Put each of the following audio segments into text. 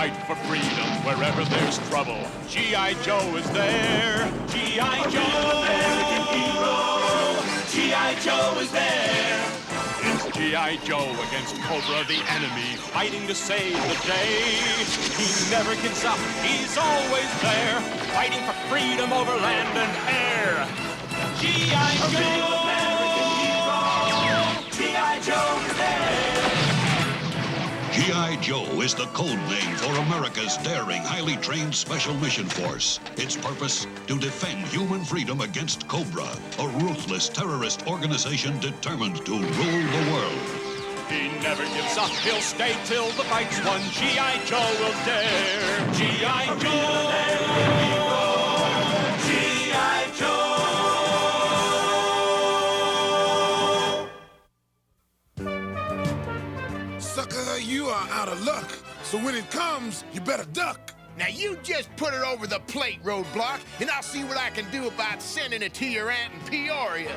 fight for freedom wherever there's trouble. G.I. Joe is there. G.I. Joe, American hero. G.I. Joe is there. It's G.I. Joe against Cobra, the enemy, fighting to save the day. He never gives up, he's always there, fighting for freedom over land and air. G.I. Joe, American hero. G.I. Joe is there. G.I. Joe is the code name for America's daring, highly trained Special Mission Force. Its purpose? To defend human freedom against Cobra, a ruthless terrorist organization determined to rule the world. He never gives up, he'll stay till the fight's won. G.I. Joe will dare. G.I. Joe, G.I. Joe. Sucker, you are out of luck. So when it comes, you better duck. Now you just put it over the plate, Roadblock, and I'll see what I can do about sending it to your aunt in Peoria.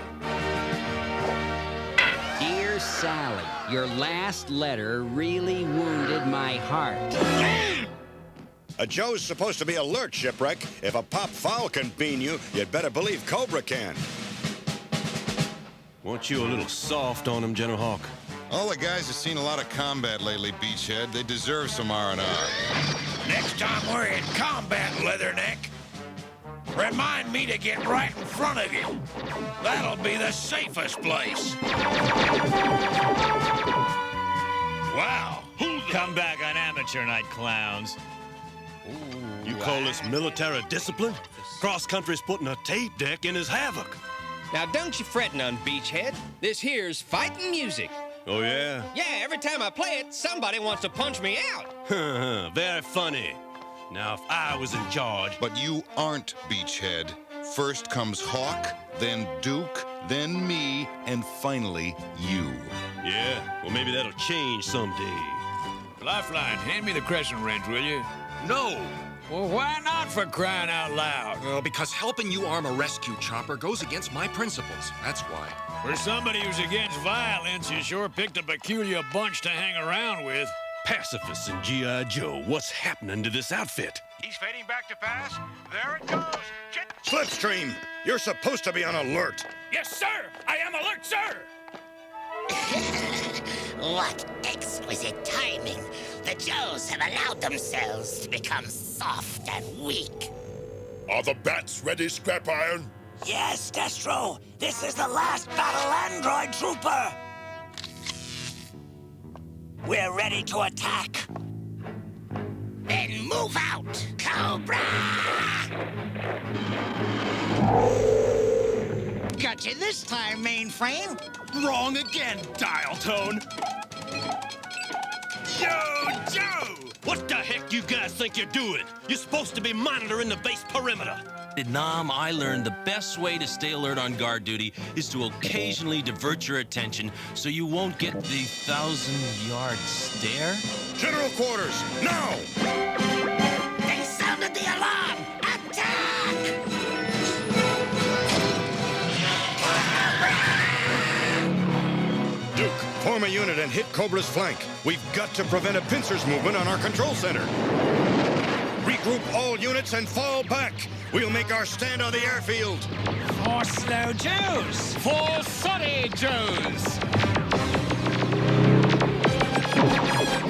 Dear Sally, your last letter really wounded my heart. Joe's supposed to be alert, Shipwreck. If a pop foul can bean you, you'd better believe Cobra can. Weren't you a little soft on him, General Hawk? All the guys have seen a lot of combat lately, Beachhead. They deserve some R&R. Next time we're in combat, Leatherneck, remind me to get right in front of you. That'll be the safest place. Wow. Come back on amateur night, clowns. You call this military discipline? Cross-country's putting a tape deck in his havoc. Now, don't you fret none, Beachhead. This here's fighting music. Oh, yeah? Yeah, every time I play it, somebody wants to punch me out. Very funny. Now, if I was in charge... But you aren't, Beachhead. First comes Hawk, then Duke, then me, and finally you. Yeah, well, maybe that'll change someday. Lifeline, hand me the crescent wrench, will you? No! Well, why not, for crying out loud? Because helping you arm a rescue chopper goes against my principles. That's why. For somebody who's against violence, you sure picked a peculiar bunch to hang around with. Pacifists and G.I. Joe, what's happening to this outfit? He's fading back to pass. There it goes. Slipstream, you're supposed to be on alert. Yes, sir. I am alert, sir. What exquisite timing. The Joes have allowed themselves to become soft and weak. Are the bats ready, Scrap Iron? Yes, Destro. This is the last battle android trooper. We're ready to attack. Then move out, Cobra! Got you this time, mainframe. Wrong again, dial tone. Yo, Joe! What the heck you guys think you're doing? You're supposed to be monitoring the base perimeter. Nom, I learned the best way to stay alert on guard duty is to occasionally divert your attention so you won't get the 1,000-yard stare. General quarters, now! They sounded the alarm! Attack! Duke, form a unit and hit Cobra's flank. We've got to prevent a pincer's movement on our control center. Regroup all units and fall back. We'll make our stand on the airfield. For slow Joes. For sorry Joes.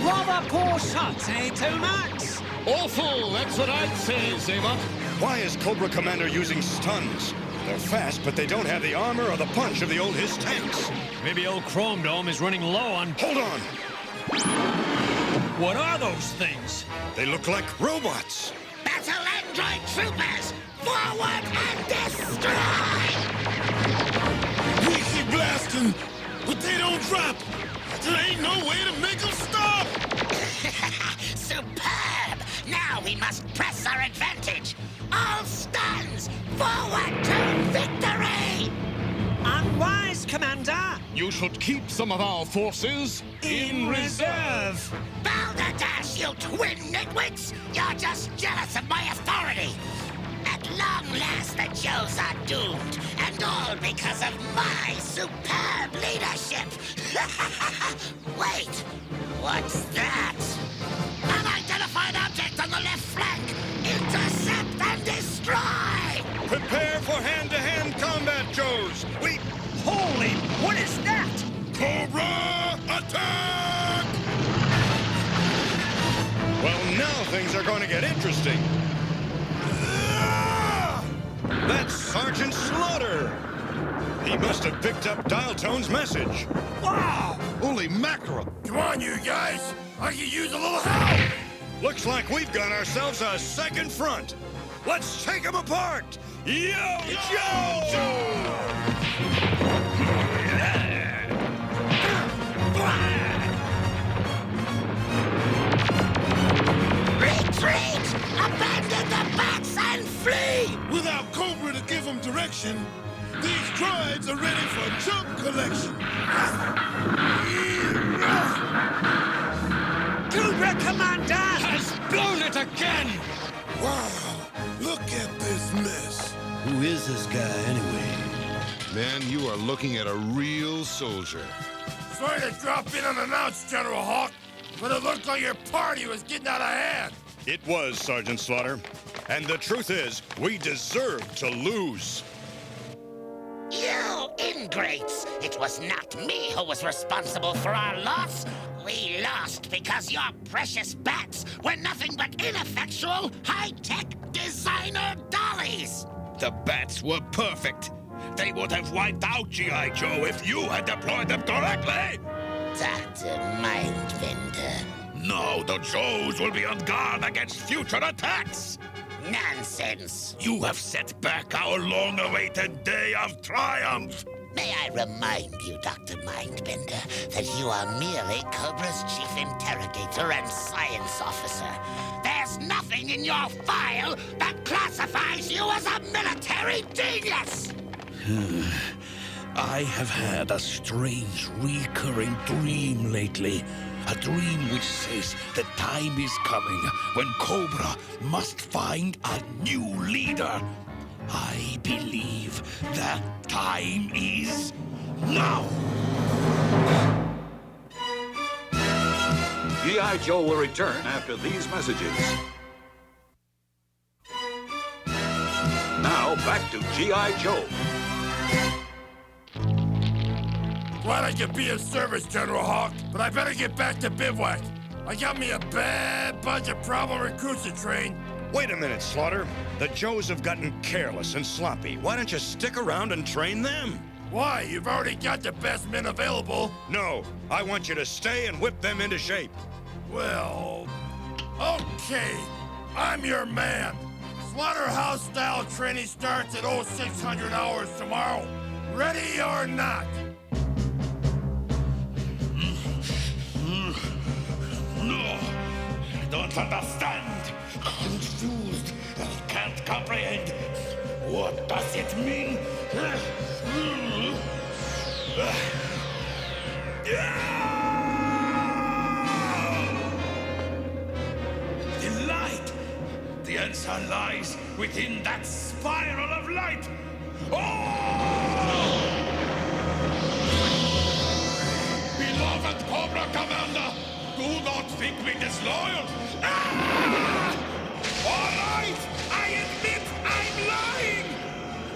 Rather poor shots, eh, Tomax? Awful, that's what I'd say, Zavot. Why is Cobra Commander using stuns? They're fast, but they don't have the armor or the punch of the old His tanks. Maybe old Chrome Dome is running low on... Hold on! What are those things? They look like robots. Battle android troopers! Forward and destroy! We keep blasting, but they don't drop. There ain't no way to make them stop. Superb! Now we must press our advantage. All stuns! Forward to victory! Unwise, Commander. You should keep some of our forces in reserve. Balderdash, you twin nitwits! You're just jealous of my authority! At long last, the Joes are doomed, and all because of my superb leadership! Wait, what's that? Unidentified object! hand-to-hand combat, Joes. Holy, what is that? Cobra attack! Well, now things are going to get interesting. That's Sergeant Slaughter. He must have picked up Dial Tone's message. Wow! Holy mackerel! Come on, you guys! I could use a little help! Looks like we've got ourselves a second front. Let's take them apart! Yo, Joe! Retreat! Abandon the bats and flee! Without Cobra to give them direction, these droids are ready for junk collection. Cobra Commander has blown it again! Wow, look at this mess. Who is this guy, anyway? Man, you are looking at a real soldier. Sorry to drop in unannounced, General Hawk, but it looked like your party was getting out of hand. It was, Sergeant Slaughter. And the truth is, we deserve to lose. You ingrates! It was not me who was responsible for our loss. We lost because your precious bats were nothing but ineffectual, high-tech designer dollies. The bats were perfect. They would have wiped out G.I. Joe if you had deployed them correctly. Dr. Mindbender. Now the Joes will be on guard against future attacks. Nonsense. You have set back our long-awaited day of triumph. May I remind you, Dr. Mindbender, that you are merely Cobra's chief interrogator and science officer. There's nothing in your file that classifies you as a military genius! I have had a strange, recurring dream lately. A dream which says the time is coming when Cobra must find a new leader. I believe that time is now. G.I. Joe will return after these messages. Now back to G.I. Joe. Glad I could be of service, General Hawk, but I better get back to bivouac. I got me a bad bunch of problem recruits to train. Wait a minute, Slaughter. The Joes have gotten careless and sloppy. Why don't you stick around and train them? Why? You've already got the best men available. No, I want you to stay and whip them into shape. Well, okay. I'm your man. Slaughterhouse-style training starts at 0600 hours tomorrow. Ready or not? No, I don't understand. Confused. I can't comprehend. What does it mean? The light! The answer lies within that spiral of light! Oh! Beloved Cobra Commander! Do not think me disloyal! Ah! All right! I admit I'm lying!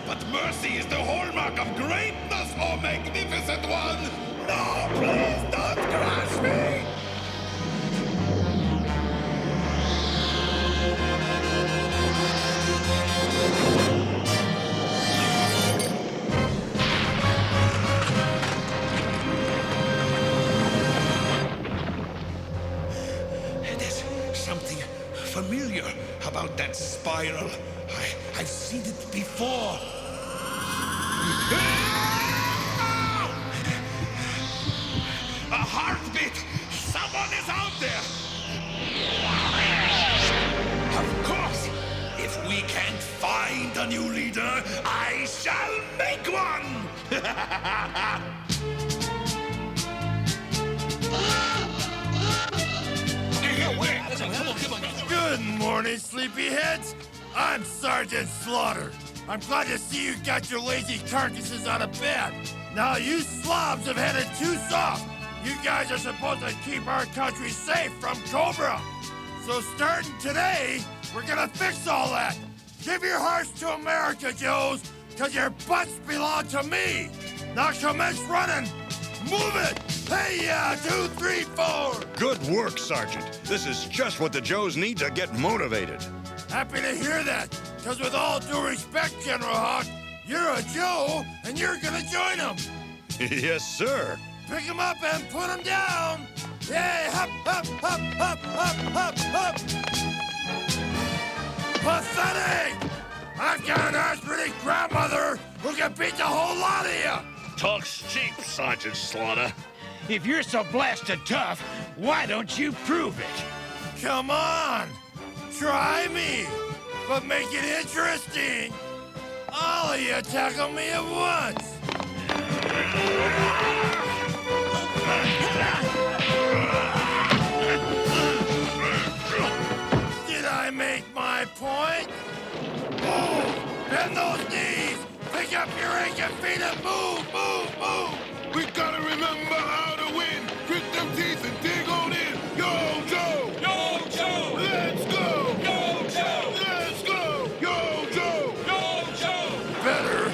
But mercy is the hallmark of greatness, oh magnificent one! No, please don't crush me! There's something familiar about that spiral. I've seen it before. A heartbeat! Someone is out there! Of course! If we can't find a new leader, I shall make one! Good morning, sleepyheads. I'm Sergeant Slaughter. I'm glad to see you got your lazy carcasses out of bed. Now you slobs have had it too soft. You guys are supposed to keep our country safe from Cobra. So starting today, we're gonna fix all that. Give your hearts to America, Joes. because your butts belong to me. Now commence running. Move it! Hey, 2, 3, 4! Good work, Sergeant. This is just what the Joes need to get motivated. Happy to hear that, because with all due respect, General Hawk, you're a Joe, and you're gonna join them. Yes, sir. Pick him up and put him down. Yay, hop, hop, hop, hop, hop, hop, hop. Pathetic! I've got an arthritic grandmother who can beat the whole lot of you. Talk's cheap, Sergeant Slaughter. If you're so blasted tough, why don't you prove it? Come on! Try me! But make it interesting! All of you tackle me at once! Did I make my point? Move! Bend those knees! Pick up your aching feet and move, move, move! We gotta remember how to win. Grit them teeth and dig on in. Yo, Joe! Yo, Joe! Let's go! Yo, Joe! Let's go! Yo, Joe! Yo, Joe! Better.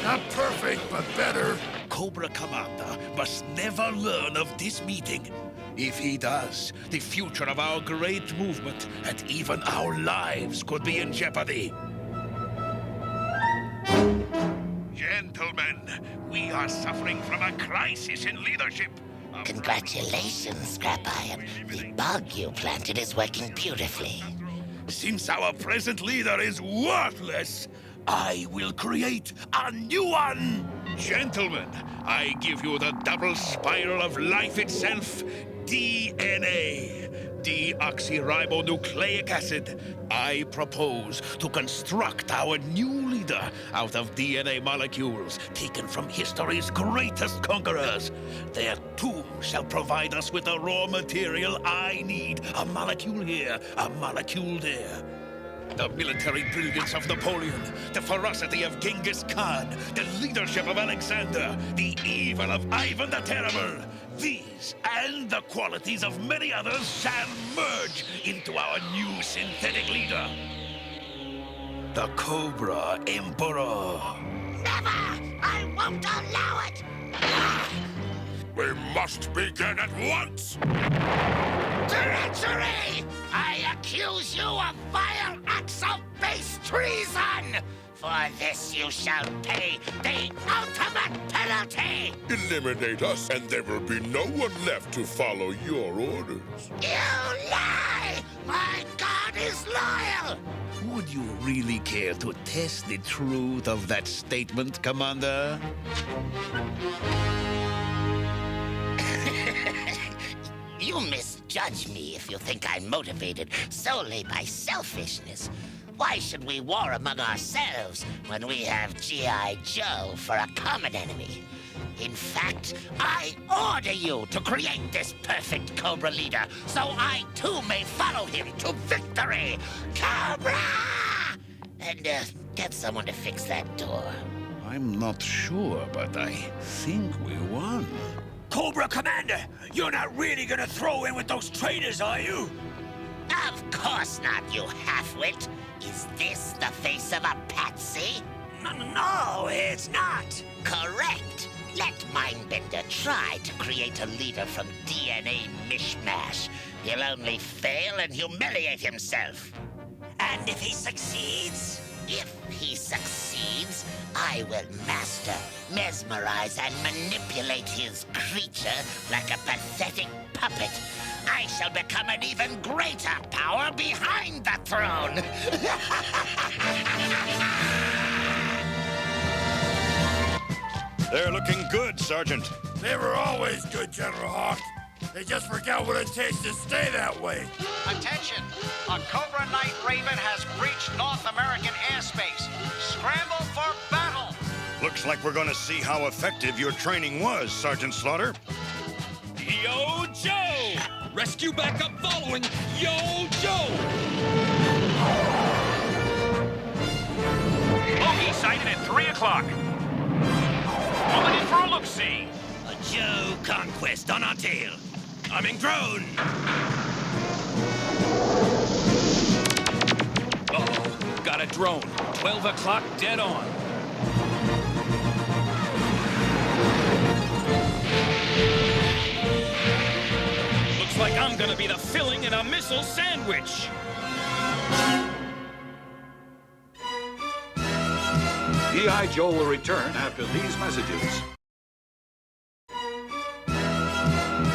Not perfect, but better. Cobra Commander must never learn of this meeting. If he does, the future of our great movement and even our lives could be in jeopardy. Gentlemen, we are suffering from a crisis in leadership. Congratulations, Scrap Iron. The bug you planted is working beautifully. Since our present leader is worthless, I will create a new one. Gentlemen, I give you the double spiral of life itself, DNA. Deoxyribonucleic acid. I propose to construct our new leader out of DNA molecules taken from history's greatest conquerors. Their tomb shall provide us with the raw material I need. A molecule here, a molecule there. The military brilliance of Napoleon, the ferocity of Genghis Khan, the leadership of Alexander, the evil of Ivan the Terrible. These and the qualities of many others shall merge into our new synthetic leader. The Cobra Emperor. Never! I won't allow it! We must begin at once! Treachery! I accuse you of vile acts of base treason! For this you shall pay the ultimate penalty! Eliminate us, and there will be no one left to follow your orders. You lie! My God is loyal! Would you really care to test the truth of that statement, Commander? You misjudge me if you think I'm motivated solely by selfishness. Why should we war among ourselves when we have G.I. Joe for a common enemy? In fact, I order you to create this perfect Cobra leader so I too may follow him to victory! Cobra! And get someone to fix that door. I'm not sure, but I think we won. Cobra Commander, you're not really gonna throw in with those traitors, are you? Of course not, you half-wit. Is this the face of a patsy? No, it's not. Correct. Let Mindbender try to create a leader from DNA mishmash. He'll only fail and humiliate himself. And if he succeeds? If he succeeds, I will master, mesmerize, and manipulate his creature like a pathetic puppet. I shall become an even greater power behind the throne. They're looking good, Sergeant. They were always good, General Hawk. They just forgot what it takes to stay that way. Attention! A Cobra Knight Raven has breached North American airspace. Scramble for battle! Looks like we're gonna see how effective your training was, Sergeant Slaughter. Yo, Joe! Rescue backup following! Yo, Joe! Bogey sighted at 3 o'clock. Pulling in for a look-see. A Joe conquest on our tail. Coming drone! Uh-oh, got a drone. 12 o'clock dead on. gonna be the filling in a missile sandwich. G.I. Joe will return after these messages.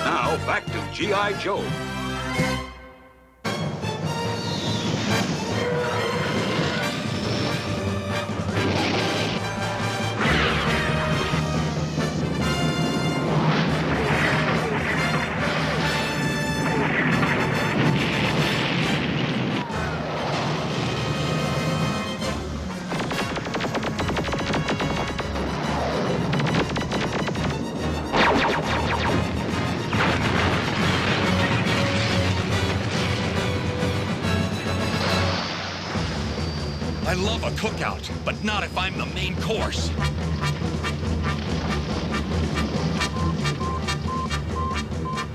Now, back to G.I. Joe. I love a cookout, but not if I'm the main course.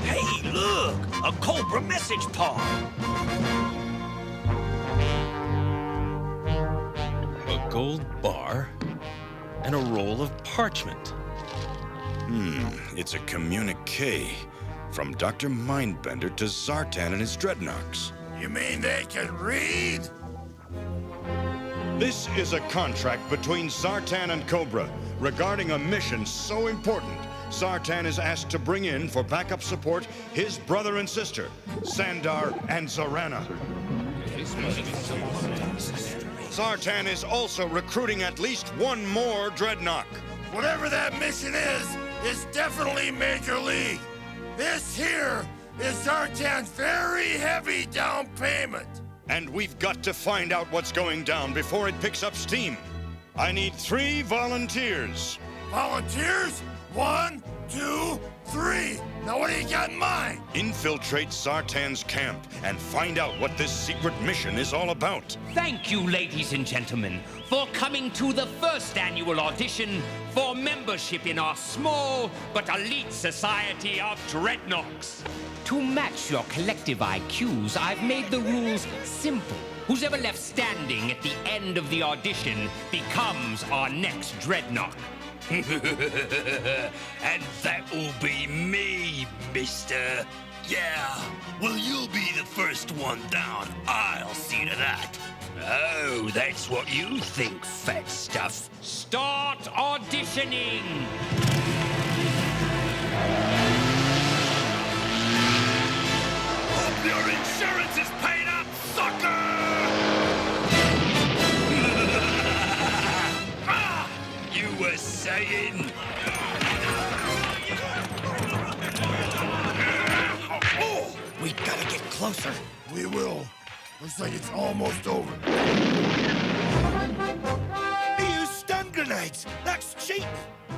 Hey, look! A Cobra message pod! A gold bar and a roll of parchment. It's a communique from Dr. Mindbender to Zartan and his dreadnoughts. You mean they can read? This is a contract between Zartan and Cobra regarding a mission so important. Zartan is asked to bring in for backup support his brother and sister, Sandar and Zorana. Zartan is also recruiting at least one more dreadnought. Whatever that mission is definitely Major League. This here is Zartan's very heavy down payment. And we've got to find out what's going down before it picks up steam. I need 3 volunteers. Volunteers? 1, 2, 3. Now what do you got in mind? Infiltrate Zartan's camp and find out what this secret mission is all about. Thank you, ladies and gentlemen, for coming to the first annual audition for membership in our small but elite society of dreadnoughts. To match your collective IQs, I've made the rules simple. Who's ever left standing at the end of the audition becomes our next dreadnought. And that will be me, mister. Yeah, well, you'll be the first one down. I'll see to that. Oh, that's what you think, fat stuff. Start auditioning! Hope your insurance is paid up, sucker! You were saying... Oh, we gotta get closer. We will. Looks like it's almost over. He used stun grenades. That's cheating.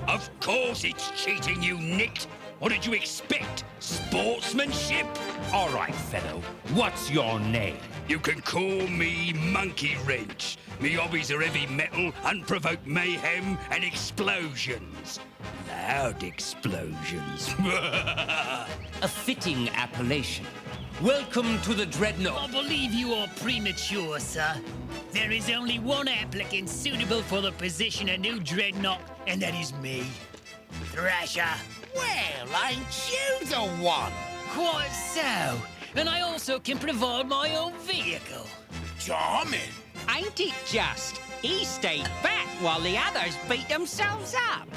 Of course it's cheating, you nit. What did you expect? Sportsmanship? All right, fellow. What's your name? You can call me Monkey Wrench. Me hobbies are heavy metal, unprovoked mayhem, and explosions. Loud explosions. A fitting appellation. Welcome to the Dreadnought. I believe you are premature, sir. There is only one applicant suitable for the position of new Dreadnought, and that is me. Thrasher. Well, ain't you the one? Quite so. And I also can provide my own vehicle. Charming. Ain't it just? He stayed back while the others beat themselves up.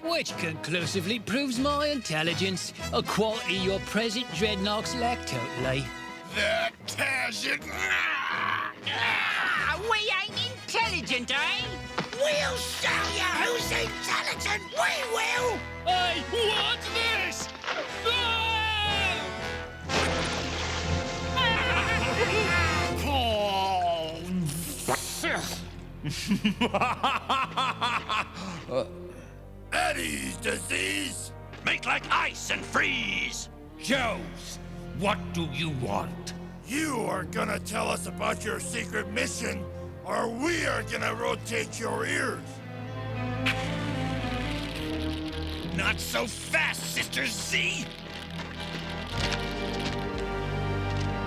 Which conclusively proves my intelligence, a quality your present dreadnoughts lack totally. That tears it. We ain't intelligent, eh? We'll show you who's intelligent. We will. Hey, what's this? Eddie's disease. Make like ice and freeze. Joes, what do you want? You are gonna tell us about your secret mission, or we are gonna rotate your ears. Not so fast, Sister Z.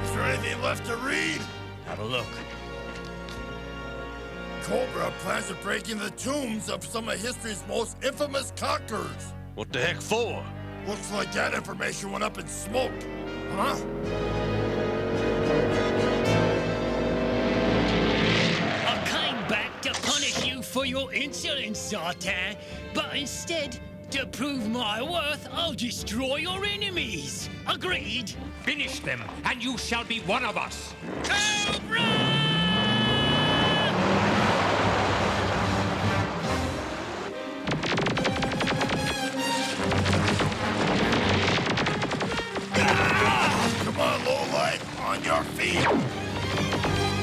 Is there anything left to read? Have a look. Cobra plans to break into the tombs of some of history's most infamous conquerors. What the heck for? Looks like that information went up in smoke. huh? I came back to punish you for your insolence, Sartan, but instead, to prove my worth, I'll destroy your enemies. Agreed? Finish them, and you shall be one of us. Come on, lowlight, on your feet.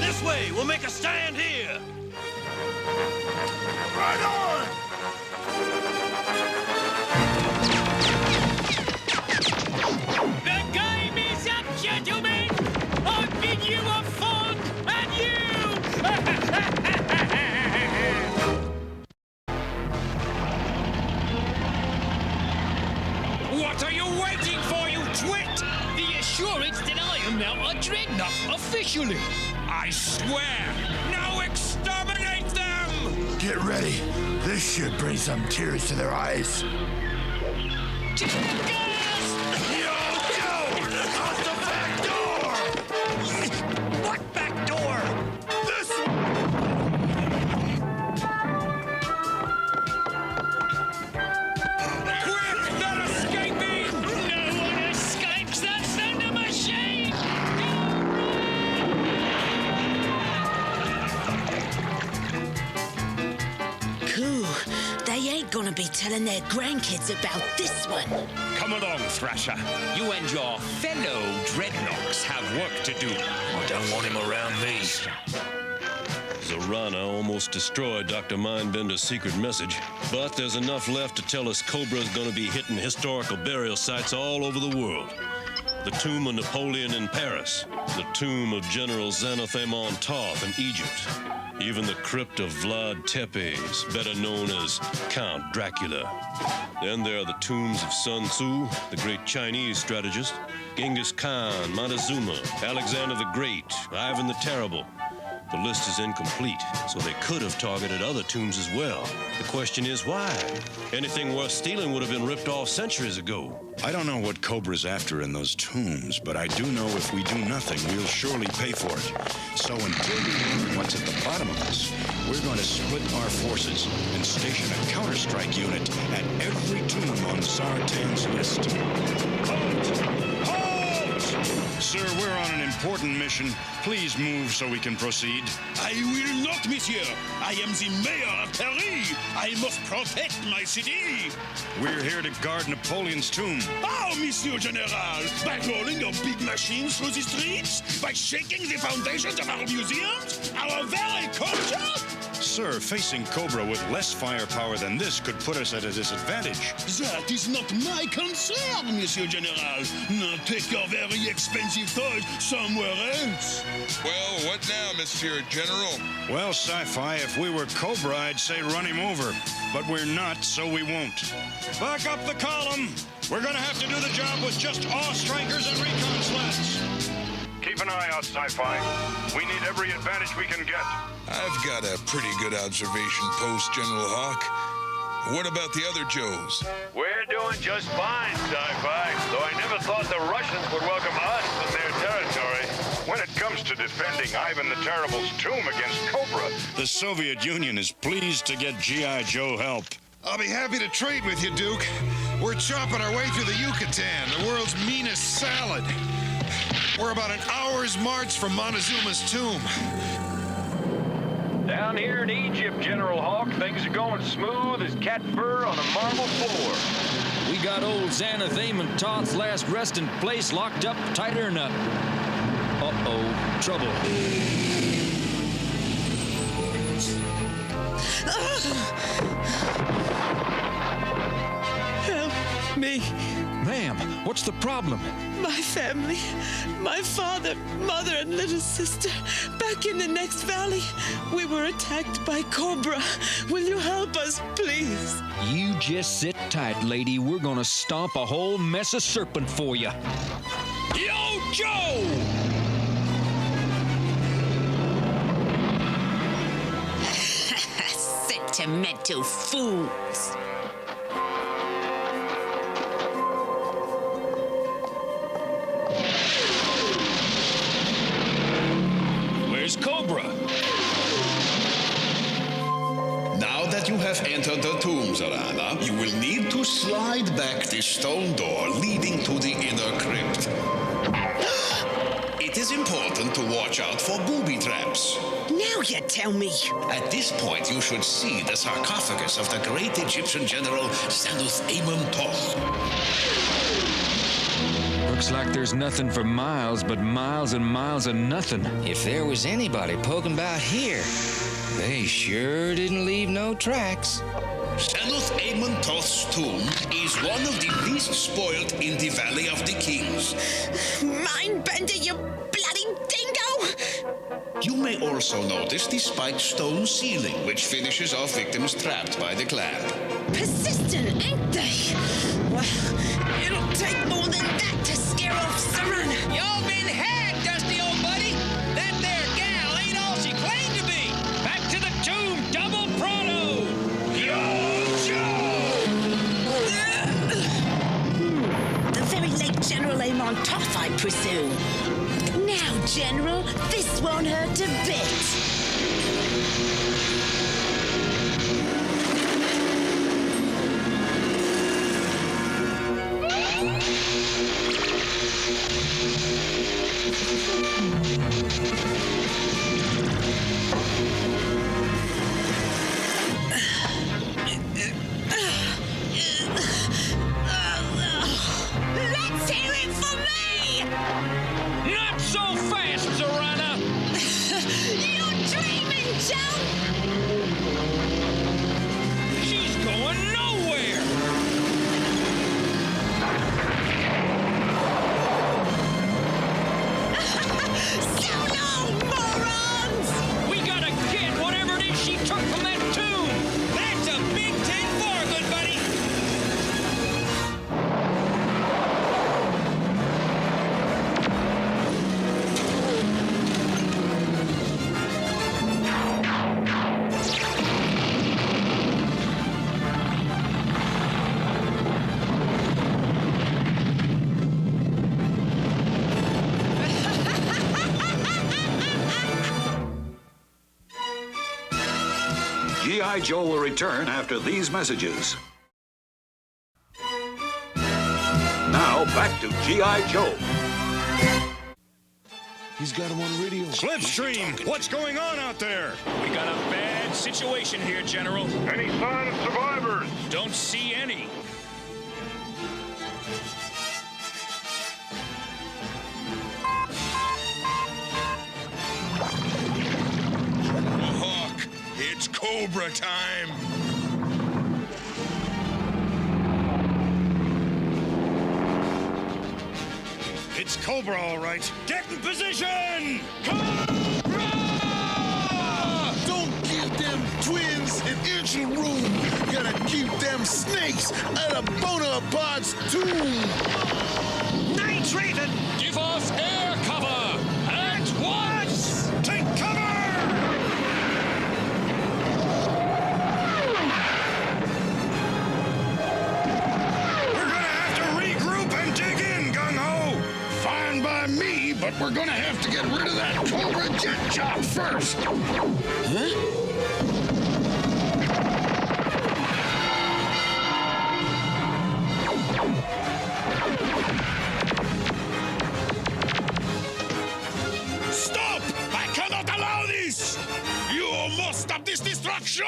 This way, we'll make a stand here. Right on. The game is up, gentlemen! I bid you a fond adieu! What are you waiting for, you twit? The assurance that I am now a dreadnought officially. I swear, now exterminate them! Get ready. This should bring some tears to their eyes. Cheers! Yo, out the back door! What back door? This one! Quick, they're escaping! No one escapes the Thunder Machine! Cool. They ain't gonna be telling their grandkids about this one. Come along, Thrasher. You and your fellow Dreadnoks have work to do. I don't want him around me. Zorana almost destroyed Dr. Mindbender's secret message, but there's enough left to tell us Cobra's gonna be hitting historical burial sites all over the world. The tomb of Napoleon in Paris, the tomb of General Xanathamon Toth in Egypt, even the crypt of Vlad Tepes, better known as Count Dracula. Then there are the tombs of Sun Tzu, the great Chinese strategist, Genghis Khan, Montezuma, Alexander the Great, Ivan the Terrible. The list is incomplete, so they could have targeted other tombs as well. The question is why? Anything worth stealing would have been ripped off centuries ago. I don't know what Cobra's after in those tombs, but I do know if we do nothing, we'll surely pay for it. So until we learn what's at the bottom of this, we're going to split our forces and station a counter-strike unit at every tomb on Zartan's list. Halt! Halt! Sir, we're on an important mission. Please move so we can proceed. I will not, monsieur. I am the mayor of Paris. I must protect my city. We're here to guard Napoleon's tomb. How, Monsieur General? By rolling your big machines through the streets? By shaking the foundations of our museums? Our very culture? Sir, facing Cobra with less firepower than this could put us at a disadvantage. That is not my concern, Monsieur General. Now take your very expensive toys somewhere else. Well, what now, Monsieur General? Well, Sci-Fi, if we were Cobra, I'd say run him over. But we're not, so we won't. Back up the column! We're gonna have to do the job with just awe strikers and recon slats. Keep an eye out, Sci-Fi. We need every advantage we can get. I've got a pretty good observation post, General Hawk. What about the other Joes? We're doing just fine, Sci-Fi, though I never thought the Russians would welcome us in their territory. When it comes to defending Ivan the Terrible's tomb against Cobra, the Soviet Union is pleased to get G.I. Joe help. I'll be happy to trade with you, Duke. We're chopping our way through the Yucatan, the world's meanest salad. We're about an hour's march from Montezuma's tomb. down here in Egypt, General Hawk, things are going smooth as cat fur on a marble floor. We got old Xanathamon Toth's last resting place locked up tighter than a... Uh-oh, trouble. Help me. Ma'am, what's the problem? My family, my father, mother, and little sister, back in the next valley, we were attacked by Cobra. Will you help us, please? You just sit tight, lady. We're gonna stomp a whole mess of serpent for you. Yo, Joe! Sentimental fools. enter the tombs, Arana, you will need to slide back the stone door leading to the inner crypt. It is important to watch out for booby traps. Now you tell me. At this point, you should see the sarcophagus of the great Egyptian general M.A.S.S. Looks like there's nothing for miles, but miles and miles of nothing. If there was anybody poking about here, they sure didn't leave no tracks. M.A.S.S. tomb is one of the least spoiled in the Valley of the Kings. Mindbender, you bloody dingo! You may also notice the spiked stone ceiling, which finishes off victims trapped by the clamp. Persistent, ain't they? Well, it'll take more than that to scare off Serena. Y'all been had, Dusty old buddy. That there gal ain't all she claimed to be. Back to the tomb, double pronto. The very late General M.A.S.S, I presume. Now, General, this won't hurt a bit. Let's hear it for me! Not so fast, Serena! You're dreaming, Joe! She's going nowhere! So long, morons! We gotta get whatever it is she took from that tomb! That's a big 10-4, good buddy! G.I. Joe will return after these messages. Now, back to G.I. Joe. He's got him on radio. Slipstream, what's going on out there? We got a bad situation here, General. Any sign of survivors? Don't see any. Hawk, it's Cobra time. It's Cobra, all right. Get in position! Don't give them twins an inch of room. Gotta keep them snakes out of Bonaparte's tomb. Night Raven! Give us air cover! At once! Take cover! We're gonna have to regroup and dig in, Gung-Ho! Fine by me, but we're gonna have to get rid of that Cobra jet chop first. Huh? Stop! I cannot allow this! You must stop this destruction,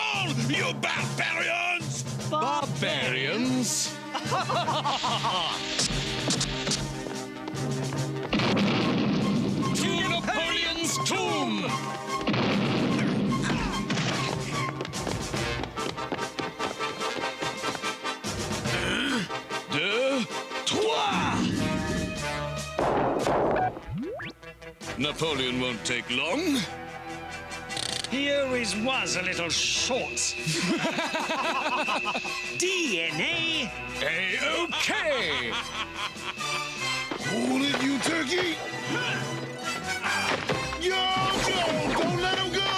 you barbarians! Barbarians? To Napoleon's tomb! Napoleon won't take long. He always was a little short. DNA? A-OK! Hold it, you turkey! Yo, Joe! Don't let him go!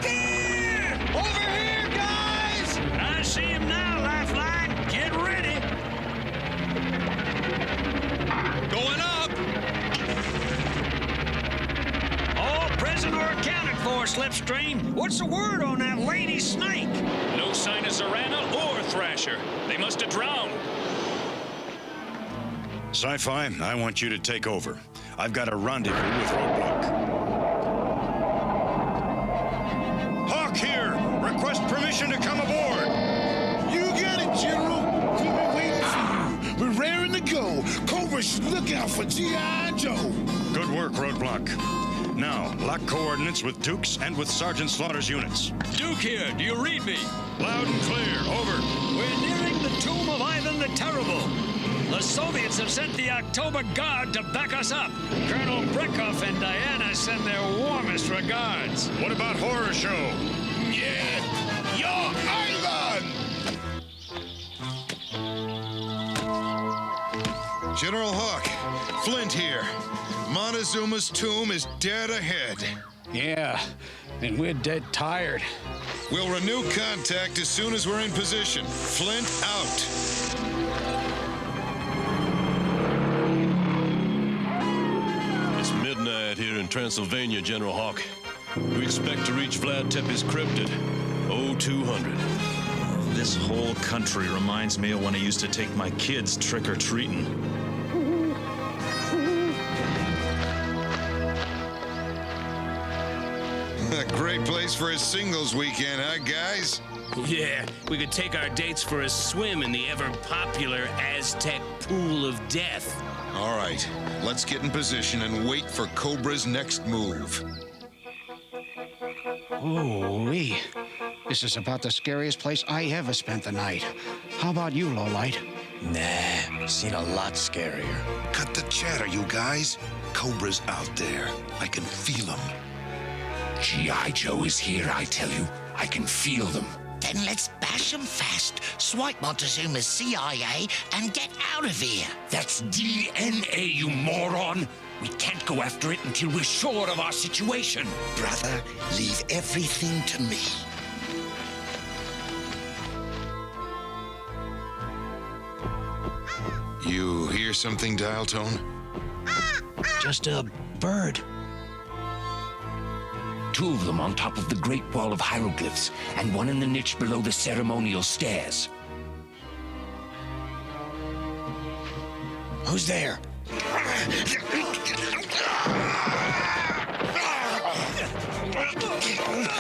Here! Over here, guys! I see him now, Lifeline. Get ready. Going up. All present or accounted for, Slipstream. What's the word on that lady snake? No sign of Zorana or Thrasher. They must have drowned. Sci-Fi, I want you to take over. I've got a rendezvous with Roadblock. Hawk here! Request permission to come aboard! You got it, General. We've been waiting for you. We're raring to go. Cobra should look out for G.I. Joe. Good work, Roadblock. Now, lock coordinates with Duke's and with Sergeant Slaughter's units. Duke here, do you read me? Loud and clear, over. We're nearing the tomb of Ivan the Terrible. The Soviets have sent the October Guard to back us up. Colonel Brekov and Diana send their warmest regards. What about Horror Show? Yeah, you're Ivan! General Hawk, Flint here. Montezuma's tomb is dead ahead. Yeah, and we're dead tired. We'll renew contact as soon as we're in position. Flint out. It's midnight here in Transylvania, General Hawk. We expect to reach Vlad Tepes crypt at 0200. This whole country reminds me of when I used to take my kids trick-or-treating. A great place for a singles weekend, huh, guys? Yeah, we could take our dates for a swim in the ever-popular Aztec Pool of Death. All right, let's get in position and wait for Cobra's next move. Ooh-wee. This is about the scariest place I ever spent the night. How about you, Lowlight? Nah, seen a lot scarier. Cut the chatter, you guys. Cobra's out there. I can feel him. G.I. Joe is here, I tell you. I can feel them. Then let's bash 'em fast, swipe Montezuma's CIA, and get out of here. That's DNA, you moron. We can't go after it until we're sure of our situation. Brother, leave everything to me. You hear something, Dial Tone? Just a bird. Two of them on top of the Great Wall of Hieroglyphs, and one in the niche below the ceremonial stairs. Who's there?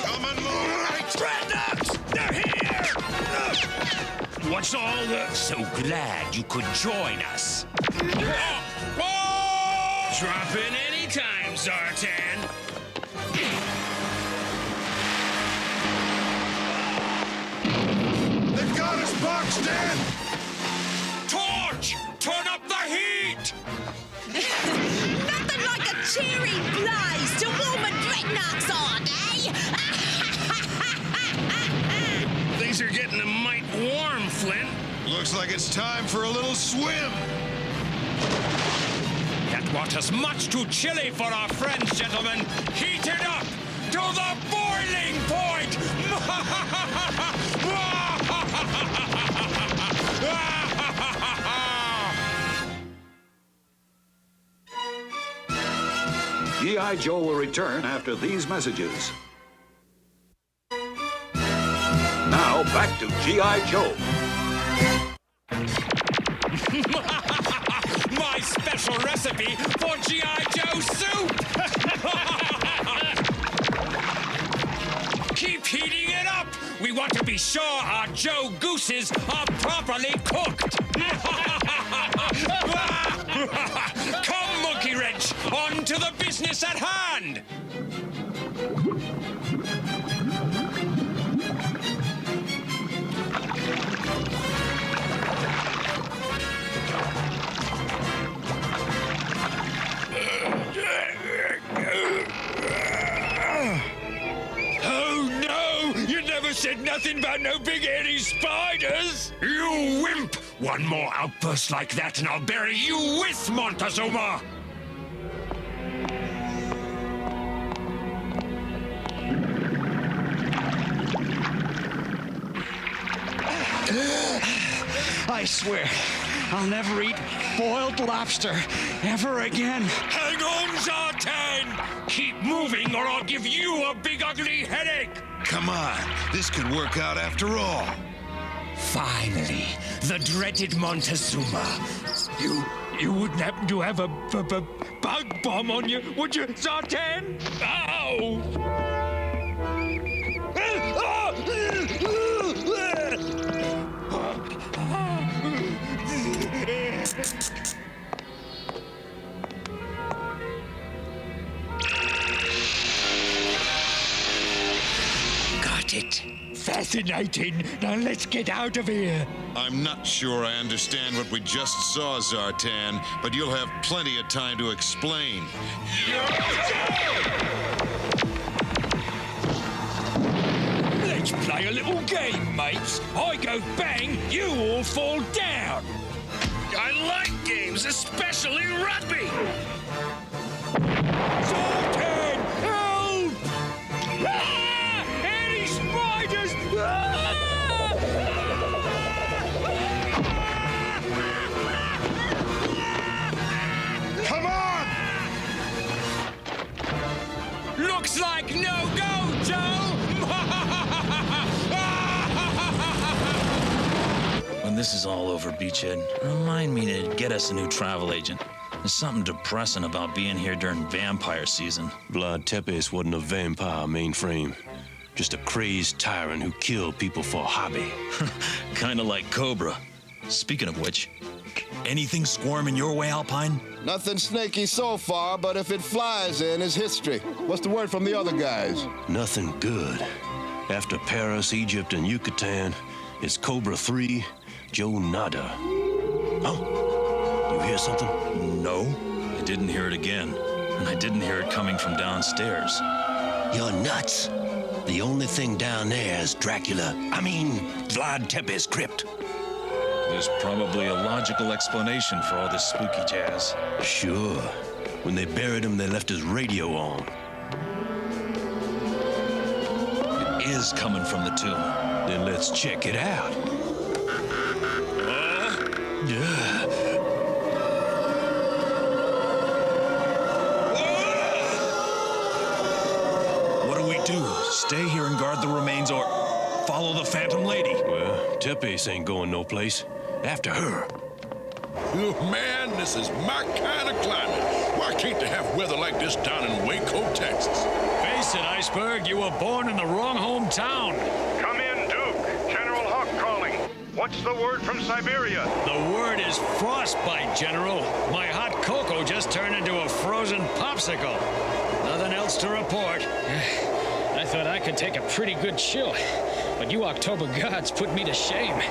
Coming, Lowlight! Dreadnoughts! They're here! What's all the... So glad you could join us. Drop in anytime, Zartan. They've got us boxed in! Torch! Turn up the heat! Nothing like a cheery blaze to warm a dreadnoughts on, eh? Things are getting a mite warm, Flint. Looks like it's time for a little swim. That water's much too chilly for our friends, gentlemen. Heat it up to the boiling point! G.I. Joe will return after these messages. Now, back to G.I. Joe. My special recipe for G.I. Joe soup! Keep heating it up! We want to be sure our Joe Gooses are properly cooked! Come, Monkey Wrench, on to the business at hand! Oh no! You never said nothing about no big hairy spiders! You wimp! One more outburst like that and I'll bury you with Montezuma! I swear, I'll never eat boiled lobster ever again. Hang on, Zartan! Keep moving or I'll give you a big ugly headache! Come on, this could work out after all. Finally, the dreaded Montezuma. You wouldn't happen to have a bug bomb on you, would you, Zartan? Ow! Got it. Fascinating. Now let's get out of here. I'm not sure I understand what we just saw, Zartan, but you'll have plenty of time to explain. Let's play a little game, mates. I go bang, you all fall down. I like games, especially rugby. Zartan, help! Ah! Any spiders! Come on! Looks like no go, Joe! When this is all over, Beachhead, remind me to get us a new travel agent. There's something depressing about being here during vampire season. Vlad Tepes wasn't a vampire, mainframe. Just a crazed tyrant who killed people for a hobby. Kinda like Cobra. Speaking of which, anything squirming your way, Alpine? Nothing snaky so far, but if it flies in, it's history. What's the word from the other guys? Nothing good. After Paris, Egypt, and Yucatan, it's Cobra 3, Joe Nada. Oh, you hear something? No, I didn't hear it again. And I didn't hear it coming from downstairs. You're nuts. The only thing down there is Vlad Tepes' crypt. There's probably a logical explanation for all this spooky jazz. Sure. When they buried him, they left his radio on. It is coming from the tomb. Then let's check it out. Yeah. What do we do? Stay here and guard the remains or follow the Phantom Lady? Well, Tepes ain't going no place. After her. Oh, man, this is my kind of climate. Why can't they have weather like this down in Waco, Texas? Face it, Iceberg, you were born in the wrong hometown. Come in, Duke. General Hawk calling. What's the word from Siberia? The word is frostbite, General. My hot cocoa just turned into a frozen popsicle. Nothing else to report. I thought I could take a pretty good chill, but you October gods put me to shame.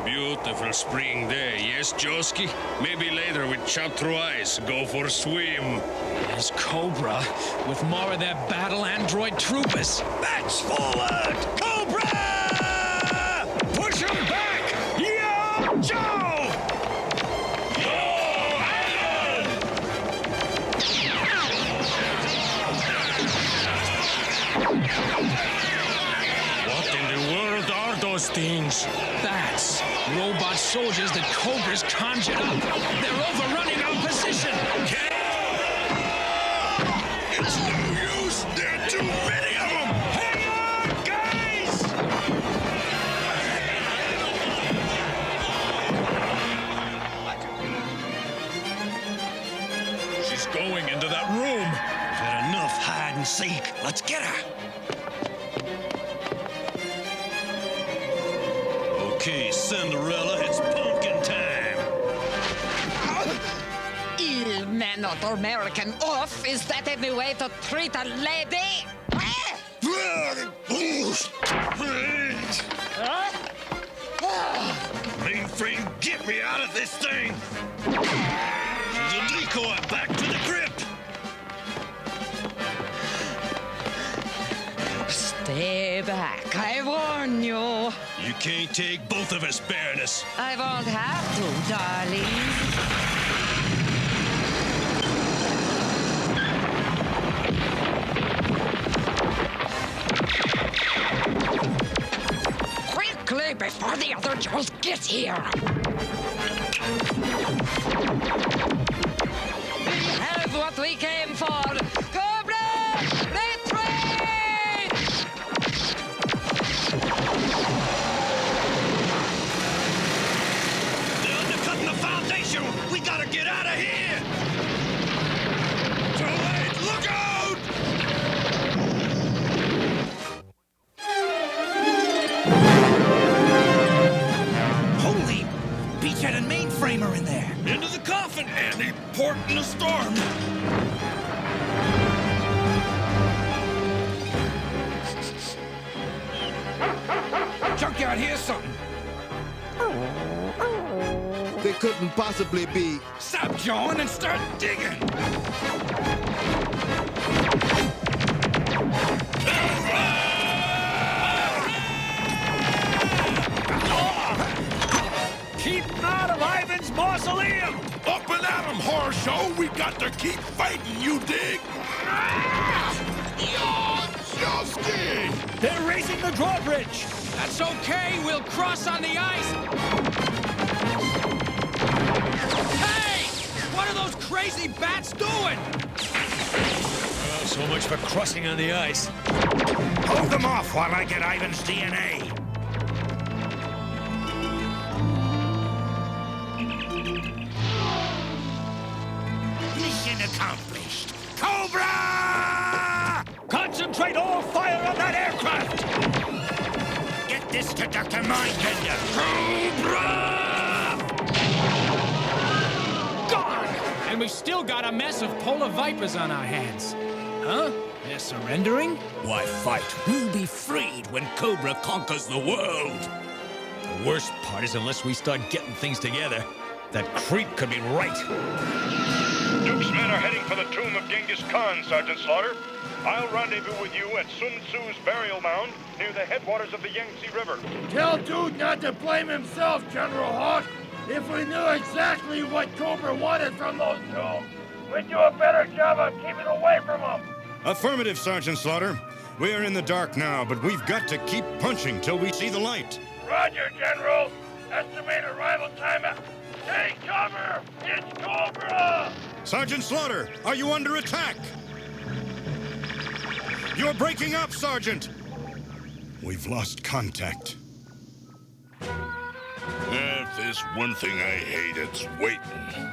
Beautiful spring day, yes, Joski? Maybe later with Chartreuse go for a swim. There's Cobra with more of their battle android troopers. Bats forward! Cobra! Push him back! Yo, Joe! What in the world are those things? Bats. Robot soldiers that Cobra's conjured up. They're overrunning our position. It's no use. There are too many of them. Hang on, guys! She's going into that room. We've had enough hide and seek. Let's get her. Okay, Cinderella, it's pumpkin time. Il not American off. Is that any way to treat a lady? Mainframe, get me out of this thing! She's a decoy back to the crypt! Stay back, I warn you. You can't take both of us, Baroness. I won't have to, darling. Quickly, before the other Joes get here. We have what we came for. Cobra! in there. Into the coffin, Andy. Port in a storm. Junkyard, here's something. They couldn't possibly be. Stop jawing and start digging. Keep him out of Ivan's mausoleum! Up and at 'em, horror show! We got to keep fighting, you dig? Yoski! They're raising the drawbridge! That's okay, we'll cross on the ice! Hey! What are those crazy bats doing? Oh, so much for crossing on the ice. Hold them off while I get Ivan's DNA. Mission accomplished. Cobra! Concentrate all fire on that aircraft! Get this to Dr. Mindbender. Cobra! Gone! And we've still got a mess of polar vipers on our hands. Huh? They're surrendering? Why fight? We'll be freed when Cobra conquers the world. The worst part is unless we start getting things together, that creep could be right. Duke's men are heading for the tomb of Genghis Khan, Sergeant Slaughter. I'll rendezvous with you at Sun Tzu's burial mound near the headwaters of the Yangtze River. Tell Dude not to blame himself, General Hawk. If we knew exactly what Cobra wanted from those tombs, we'd do a better job of keeping away from them. Affirmative, Sergeant Slaughter. We are in the dark now, but we've got to keep punching till we see the light. Roger, General. Estimate arrival time at... Take cover! It's Cobra! Sergeant Slaughter, are you under attack? You're breaking up, Sergeant. We've lost contact. If there's one thing I hate, it's waiting.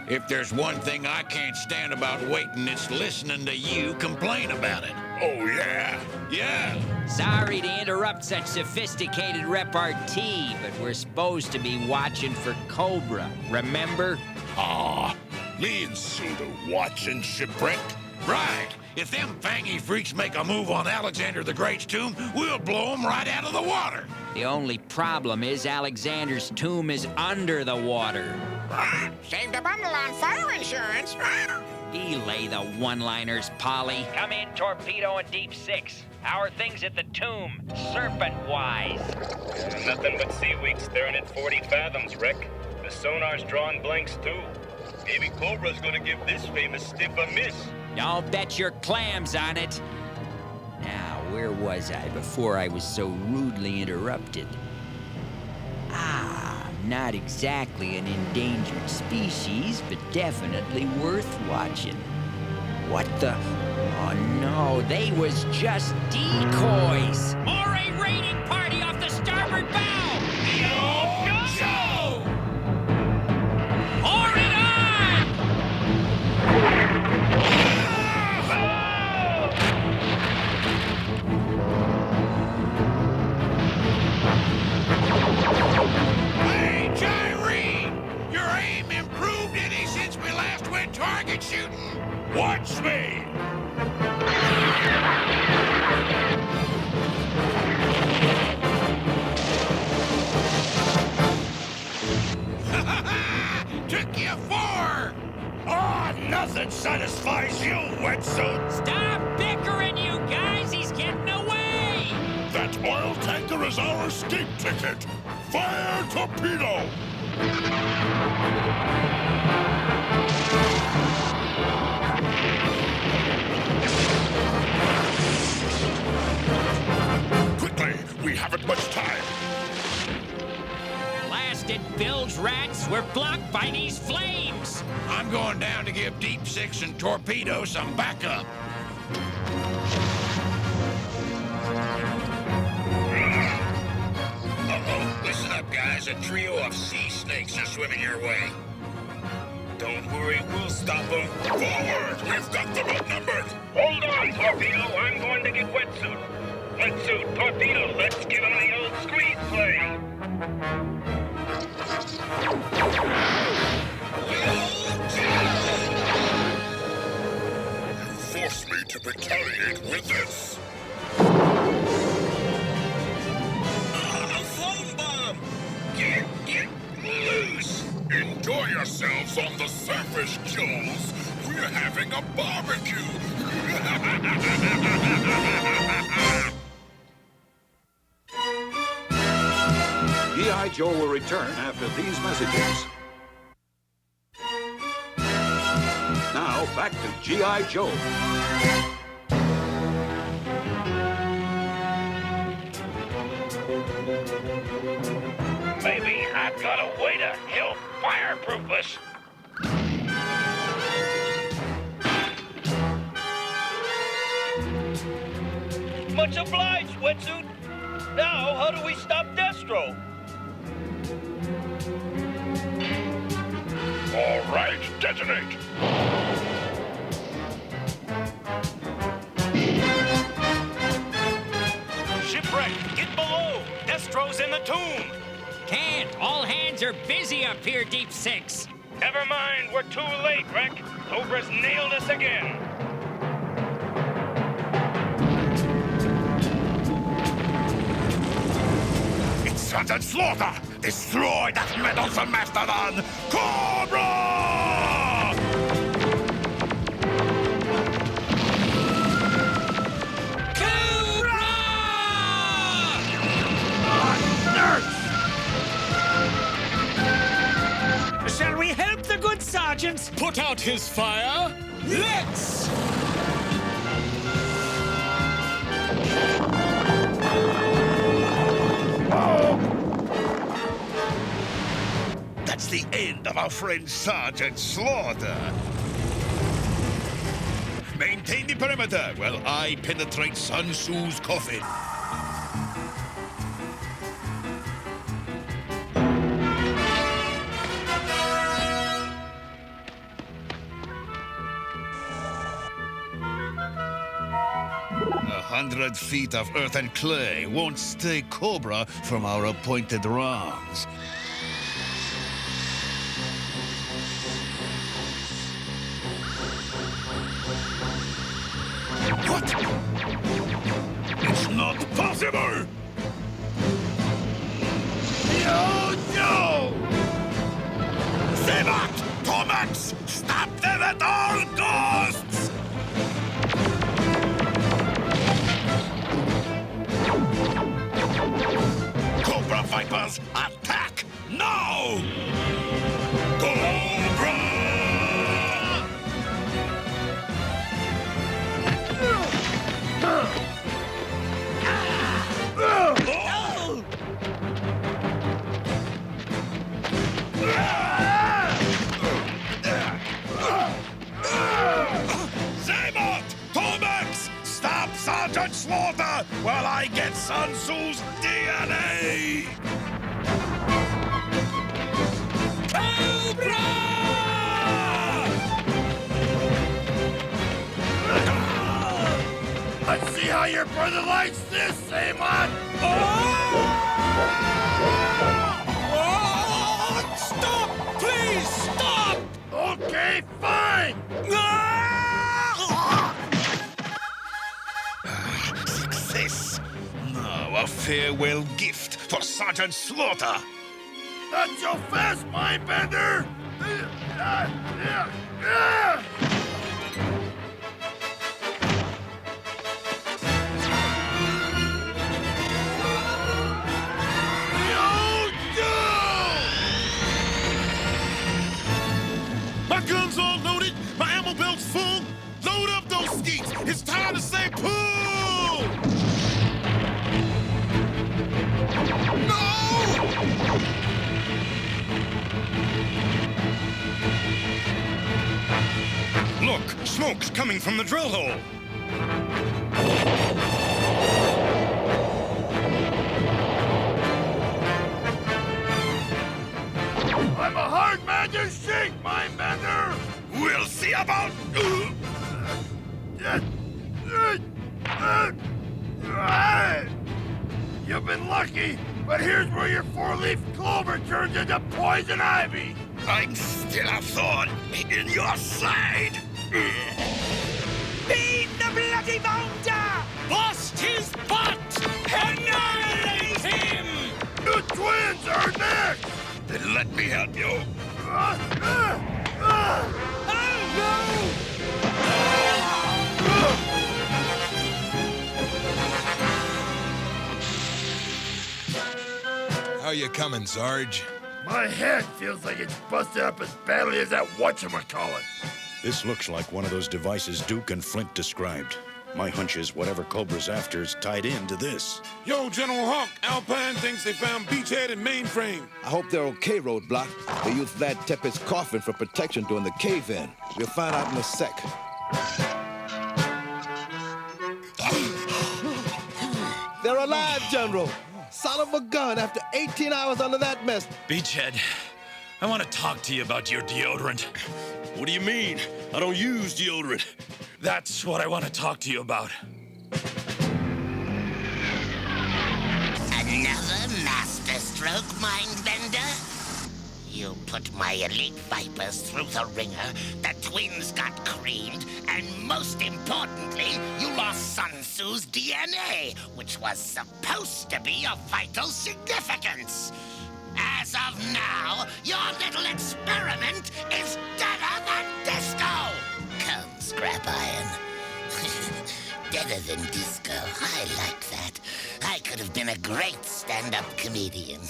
If there's one thing I can't stand about waiting, it's listening to you complain about it. Oh, yeah? Yeah. Sorry to interrupt such sophisticated repartee, but we're supposed to be watching for Cobra, remember? Ah, me and Suda watching shipwreck? Right. If them fangy freaks make a move on Alexander the Great's tomb, we'll blow them right out of the water. The only problem is Alexander's tomb is under the water. Saved a bundle on fire insurance. Belay the one-liners, Polly. Come in, Torpedo and Deep Six. How are things at the tomb, serpent-wise? Nothing but sea weeks staring at 40 fathoms, Rick. The sonar's drawing blanks, too. Maybe Cobra's gonna give this famous stiff a miss. Don't bet your clams on it. Now, where was I before I was so rudely interrupted? Not exactly an endangered species, but definitely worth watching. What the? Oh no, they was just decoys! Or a raiding party off the starboard bow! Yo! Pour it on! Hey, Jerry! Your aim improved any since we last went target shooting? Watch me! Took you 4! Ah, nothing satisfies you, wetsuit! Stop bickering, you guys! He's getting away! That oil tanker is our escape ticket! Fire torpedo! Quickly, we haven't much time. Blasted bilge rats were blocked by these flames! I'm going down to give Deep Six and Torpedo some backup. Uh-oh, listen up, guys. A trio of sea snakes are swimming your way. Don't worry, we'll stop them. Forward! We've got them outnumbered! Hold on, Torpedo. I'm going to get Wetsuit. Wetsuit, Torpedo, let's give him the old squeeze play. with this. Phone bomb! Get loose! Enjoy yourselves on the surface, Joes. We're having a barbecue. G.I. Joe will return after these messages. Now, back to G.I. Joe. Maybe I've got a way to help fireproof us. Much obliged, wetsuit. Now, how do we stop Destro? All right, detonate. Shipwreck, get below. Destro's in the tomb. Can't. All hands are busy up here, Deep Six. Never mind, we're too late, Wreck. Cobra's nailed us again. It's Sergeant Slaughter! Destroy that meddlesome mastodon! Cobra! Shall we help the good sergeant put out his fire? Let's! That's the end of our friend Sergeant Slaughter. Maintain the perimeter while I penetrate Sun Tzu's coffin. 100 feet of earth and clay won't stay Cobra from our appointed rounds. What? It's not possible! No! Zebot! Tomax! Stop them at all costs! Cobra Vipers, attack now! Cobra! Zaymot! Tomax! Stop Sergeant Slaughter while I get Sun Tzu's DNA! Cobra! Let's see how your brother likes this, Zaymot! Stop! Please, stop! Okay, fine! Success! Now a farewell gift for Sergeant Slaughter! Not so fast, Mindbender! My gun's all loaded, my ammo belt's full. Load up those skeets. It's time to say pull! No! Look, smoke's coming from the drill hole. I'm a hard man to shake, Mindbender! We'll see about... You've been lucky, but here's where your four-leaf clover turns into poison ivy! I'm still a thorn in your side! Beat the bloody mountain! Let me help you. How you coming, Sarge? My head feels like it's busted up as badly as that whatchamacallit. This looks like one of those devices Duke and Flint described. My hunch is whatever Cobra's after is tied into this. Yo, General Hawk, Alpine thinks they found Beachhead and mainframe. I hope they're okay, Roadblock. They used Vlad Tepes' coffin for protection during the cave-in. We'll find out in a sec. They're alive, General. Son of a gun after 18 hours under that mess. Beachhead, I want to talk to you about your deodorant. What do you mean? I don't use deodorant. That's what I want to talk to you about. Another masterstroke, Mindbender? You put my elite Vipers through the ringer, the twins got creamed, and most importantly, you lost Sun Tzu's DNA, which was supposed to be of vital significance. As of now, your little experiment is deader than disco! Come, Scrap Iron. Deader than disco. I like that. I could have been a great stand-up comedian.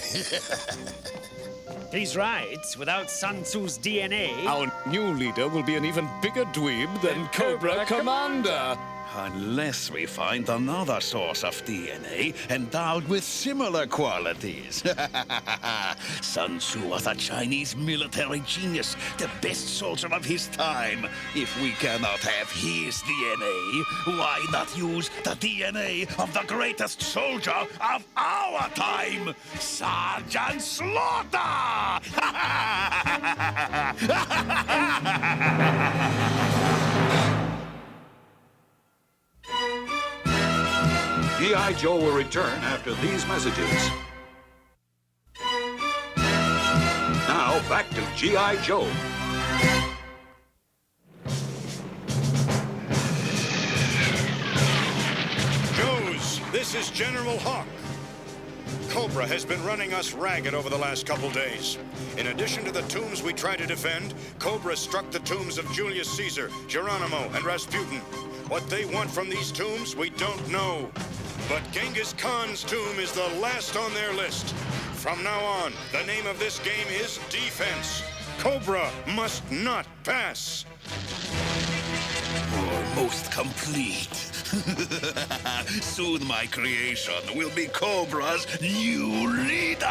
He's right. Without Sun Tzu's DNA... Our new leader will be an even bigger dweeb than Cobra Commander. Unless we find another source of DNA endowed with similar qualities. Sun Tzu was a Chinese military genius, the best soldier of his time. If we cannot have his DNA, why not use the DNA of the greatest soldier of our time, Sergeant Slaughter? G.I. Joe will return after these messages. Now, back to G.I. Joe. Joes, this is General Hawk. Cobra has been running us ragged over the last couple days. In addition to the tombs we try to defend, Cobra struck the tombs of Julius Caesar, Geronimo, and Rasputin. What they want from these tombs, we don't know. But Genghis Khan's tomb is the last on their list. From now on, the name of this game is Defense. Cobra must not pass. Almost complete. Soon my creation will be Cobra's new leader.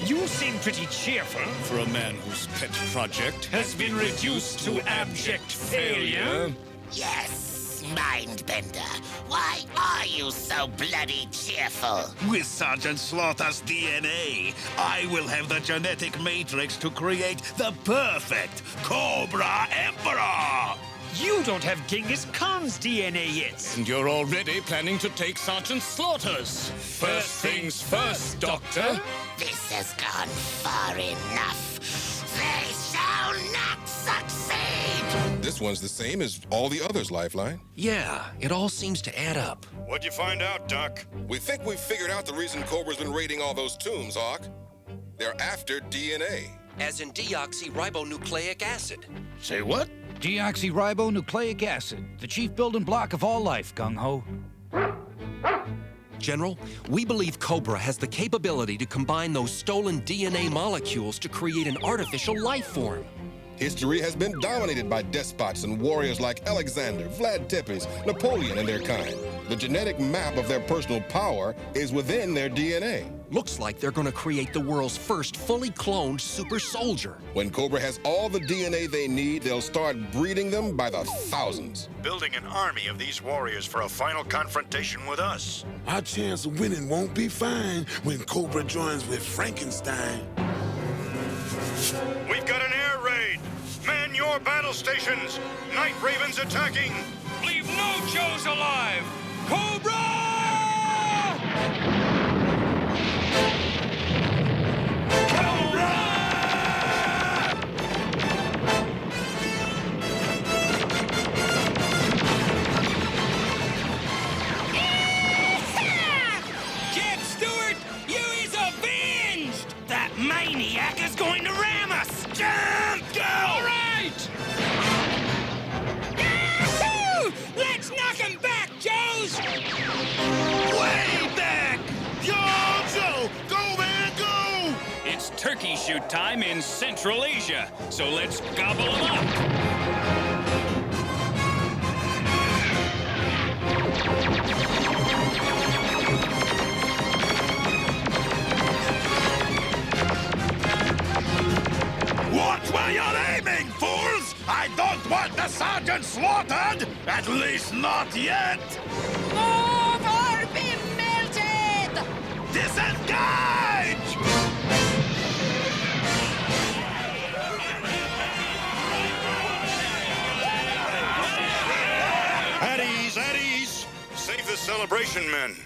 You seem pretty cheerful. For a man whose pet project has been reduced to abject failure. Yes, Mindbender. Why are you so bloody cheerful? With Sergeant Slaughter's DNA, I will have the genetic matrix to create the perfect Cobra Emperor! You don't have Genghis Khan's DNA yet. And you're already planning to take Sergeant Slaughter's. First things first, Doctor. This has gone far enough. They shall not succeed! This one's the same as all the others, Lifeline. Yeah, it all seems to add up. What'd you find out, Doc? We think we've figured out the reason Cobra's been raiding all those tombs, Hawk. They're after DNA. As in deoxyribonucleic acid. Say what? Deoxyribonucleic acid, the chief building block of all life, gung-ho. General, we believe Cobra has the capability to combine those stolen DNA molecules to create an artificial life form. History has been dominated by despots and warriors like Alexander, Vlad Tepes, Napoleon, and their kind. The genetic map of their personal power is within their DNA. Looks like they're going to create the world's first fully cloned super soldier. When Cobra has all the DNA they need, they'll start breeding them by the thousands. Building an army of these warriors for a final confrontation with us. Our chance of winning won't be fine when Cobra joins with Frankenstein. We've got an air raid. Man your battle stations. Night Ravens attacking. Leave no Joes alive. Cobra! Jack Stewart, you is a maniac is going to ram us! Jump! Go! All right! Yahoo! Let's knock him back, Joes! Way back! Yo, Joe! Go, man, go! It's turkey shoot time in Central Asia, so let's gobble them up. Watch where you're aiming, fools! I don't want the sergeant slaughtered! At least not yet! Move or be melted! Disengage! At ease, at ease. Save the celebration, men.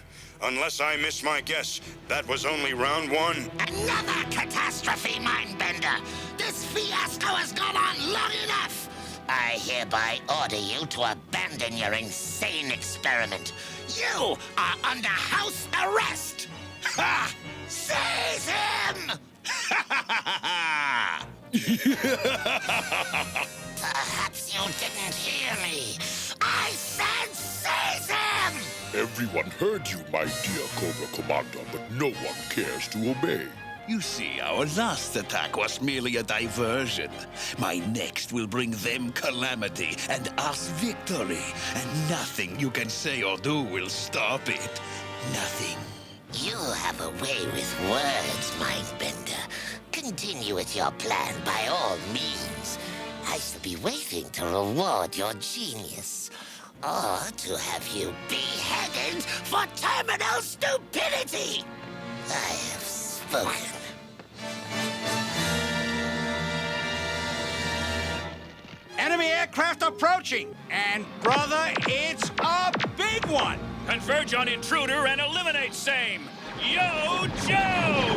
Unless I miss my guess, that was only round one. Another catastrophe, Mindbender! This fiasco has gone on long enough! I hereby order you to abandon your insane experiment. You are under house arrest! Ha! Seize him! Perhaps you didn't hear me. I said seize him! Everyone heard you, my dear Cobra Commander, but no one cares to obey. You see, our last attack was merely a diversion. My next will bring them calamity and us victory. And nothing you can say or do will stop it. Nothing. You have a way with words, Mindbender. Continue with your plan by all means. I shall be waiting to reward your genius. Or to have you beheaded for terminal stupidity. I have spoken. Enemy aircraft approaching! And, brother, it's a big one! Converge on intruder and eliminate same! Yo, Joe!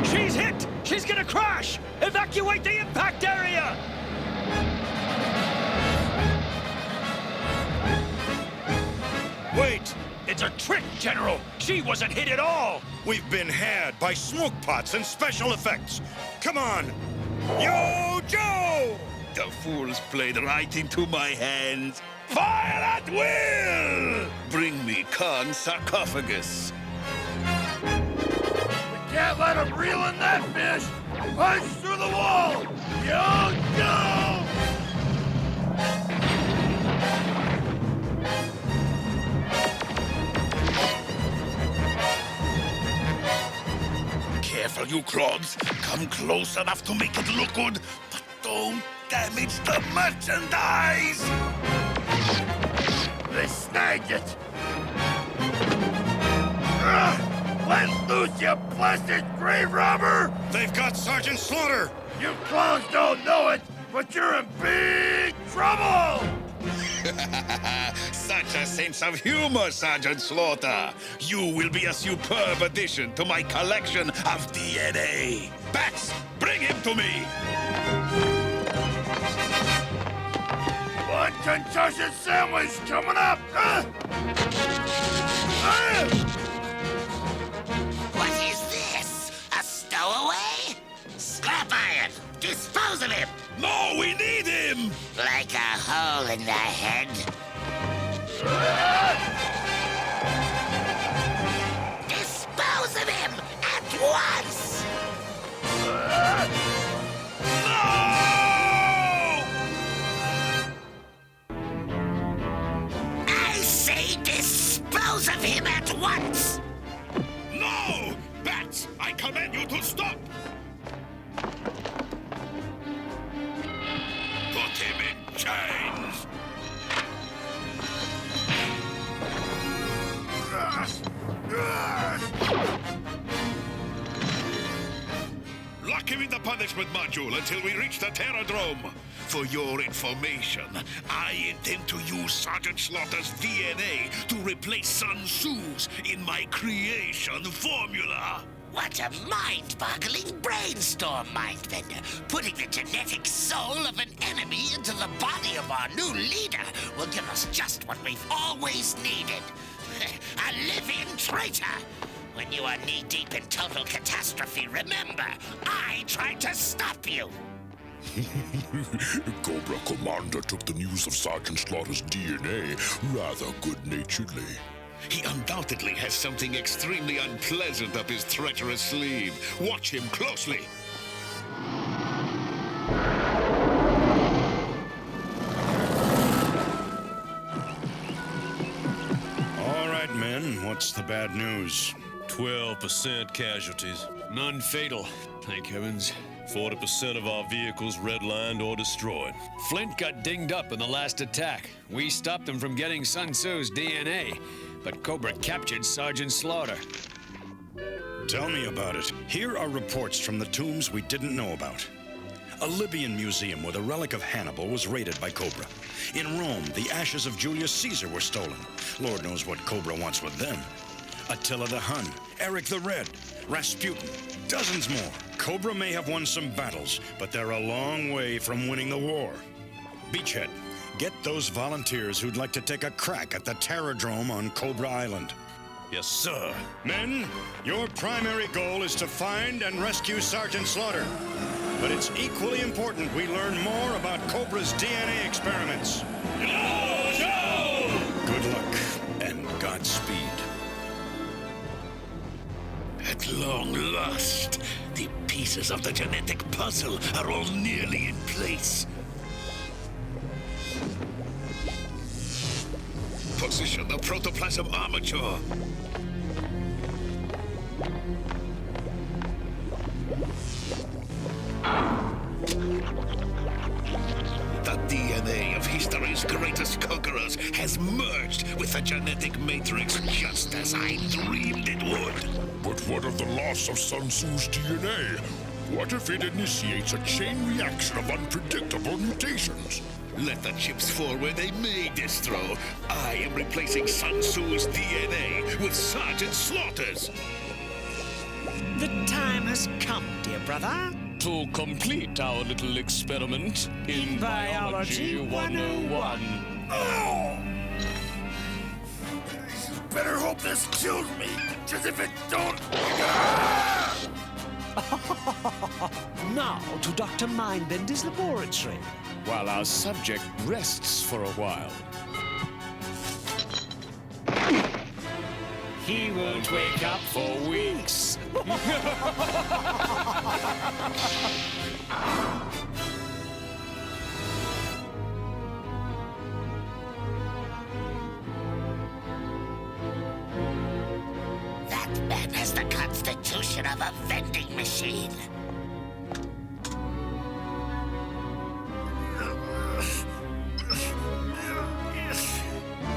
She's hit! She's gonna crash! Evacuate the impact area! Wait! It's a trick, General! She wasn't hit at all! We've been had by smoke pots and special effects. Come on! Yo, Joe! The fools played right into my hands. Fire at will! Bring me Khan's sarcophagus. Can't let him reel in that fish! Punch through the wall! Yo, go! Careful, you clods. Come close enough to make it look good, but don't damage the merchandise! They snagged it! Let loose, you blasted grave robber! They've got Sergeant Slaughter! You clowns don't know it, but you're in big trouble! Such a sense of humor, Sergeant Slaughter. You will be a superb addition to my collection of DNA. Bats, bring him to me! One concussion sandwich coming up! What is this? A stowaway? Scrap iron! Dispose of him! No, we need him! Like a hole in the head. Dispose of him at once! I say dispose of him at once! No! Bats, I command you to stop! Put him in chains! Lock him in the punishment module until we reach the Terradrome. For your information, I intend to use Sergeant Slaughter's DNA to replace Sun Tzu's in my creation formula. What a mind-boggling brainstorm, Mindbender. Putting the genetic soul of an enemy into the body of our new leader will give us just what we've always needed. a living traitor! When you are knee-deep in total catastrophe, remember, I tried to stop you! Cobra Commander took the news of Sergeant Slaughter's DNA rather good-naturedly. He undoubtedly has something extremely unpleasant up his treacherous sleeve. Watch him closely. All right, men, what's the bad news? 12% casualties. None fatal, thank heavens. 40% of our vehicles redlined or destroyed. Flint got dinged up in the last attack. We stopped him from getting Sun Tzu's DNA, but Cobra captured Sergeant Slaughter. Tell me about it. Here are reports from the tombs we didn't know about. A Libyan museum with a relic of Hannibal was raided by Cobra. In Rome, the ashes of Julius Caesar were stolen. Lord knows what Cobra wants with them. Attila the Hun, Eric the Red, Rasputin, dozens more. Cobra may have won some battles, but they're a long way from winning the war. Beachhead, get those volunteers who'd like to take a crack at the Terrordrome on Cobra Island. Yes, sir. Men, your primary goal is to find and rescue Sergeant Slaughter. But it's equally important we learn more about Cobra's DNA experiments. Good luck, and Godspeed. At long last, the pieces of the genetic puzzle are all nearly in place. Position the protoplasm armature. The DNA of history's greatest conquerors has merged with the genetic matrix just as I dreamed it would. But what of the loss of Sun Tzu's DNA? What if it initiates a chain reaction of unpredictable mutations? Let the chips fall where they may, Destro. I am replacing Sun Tzu's DNA with Sergeant Slaughter's. The time has come, dear brother. To complete our little experiment in Biology 101. Oh! Better hope this kills me, because if it don't... Now to Dr. Mindbender's laboratory. While our subject rests for a while. He won't wake up for weeks. That man has the constitution of a vending machine.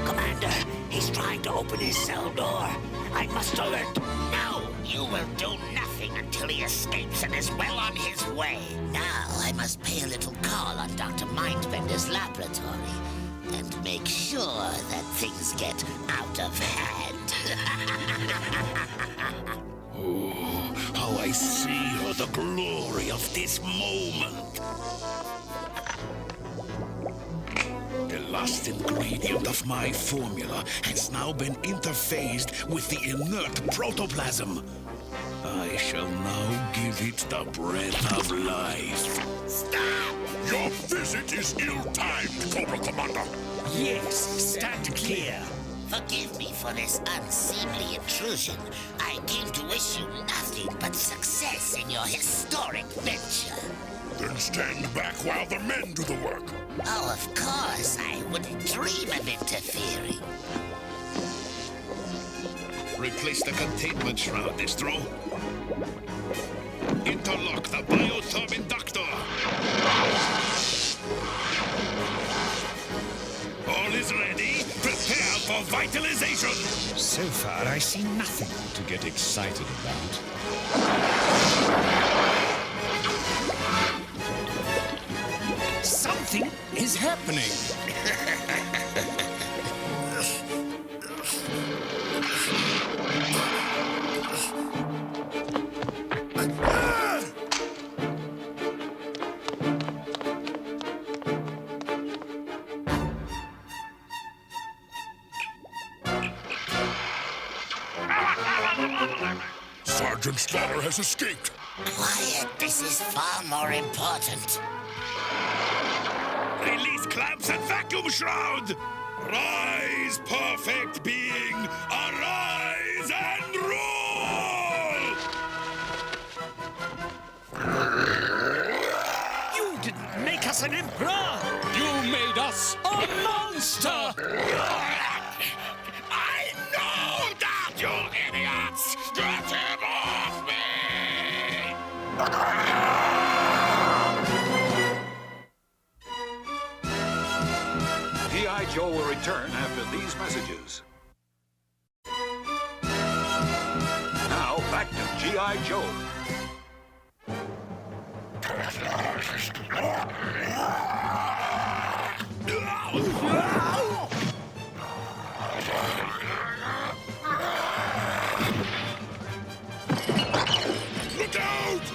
Commander, he's trying to open his cell door. I must alert. No, you will do nothing until he escapes and is well on his way. Now I must pay a little call on Dr. Mindbender's laboratory and make sure that things get out of hand. Oh, how I see the glory of this moment. The last ingredient of my formula has now been interfaced with the inert protoplasm. I shall now give it the breath of life. Stop! Your visit is ill-timed, Cobra Commander. Yes, stand clear. Forgive me for this unseemly intrusion. I came to wish you nothing but success in your historic venture. Then stand back while the men do the work. Oh, of course. I wouldn't dream of interfering. Replace the containment shroud, Destro. Interlock the biotherm inductor. All is ready. Prepare for vitalization. So far, I see nothing to get excited about. Something is happening. Sergeant Slaughter has escaped. Quiet, this is far more important. Release clamps and vacuum shroud! Rise, perfect being! Arise and rule! You didn't make us an emperor! You made us a monster! I know that, you idiots! Get him off me! G.I. Joe will return after these messages. Now, back to G.I. Joe. Look out!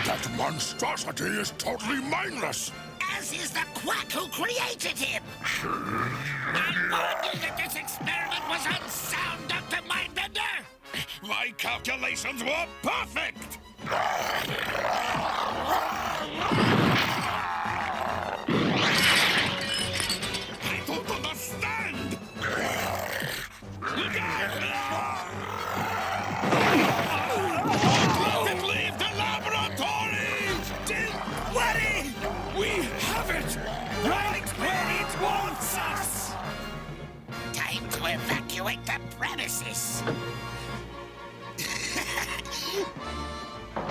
That monstrosity is totally mindless! As is the quack who created him! I warned you that this experiment was unsound, Dr. Mindbender! My calculations were perfect! I don't understand! Look out! Let it leave the laboratory! Don't worry! We have it! Right where it wants us! Time to evacuate the premises!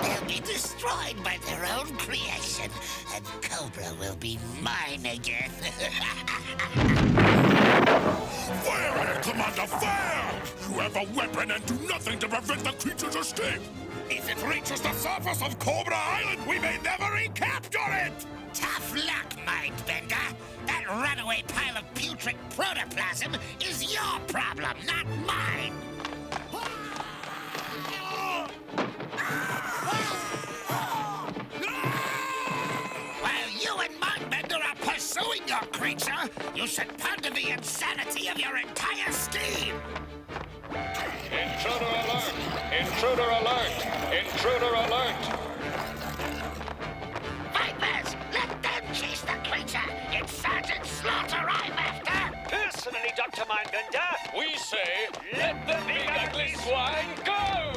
They'll be destroyed by their own creation, and Cobra will be mine again. Fire at it, Commander! Fire! You have a weapon and do nothing to prevent the creature's escape! If it reaches the surface of Cobra Island, we may never recapture it! Tough luck, Mindbender. That runaway pile of putrid protoplasm is your problem, not mine. While you and Mindbender are pursuing your creature, you should ponder the insanity of your entire scheme. Intruder alert! Intruder alert! Intruder alert! Vipers, let them chase the creature. It's Sergeant Slaughter I'm after. Personally, Dr. Mindbender, We say, let the big ugly swine go!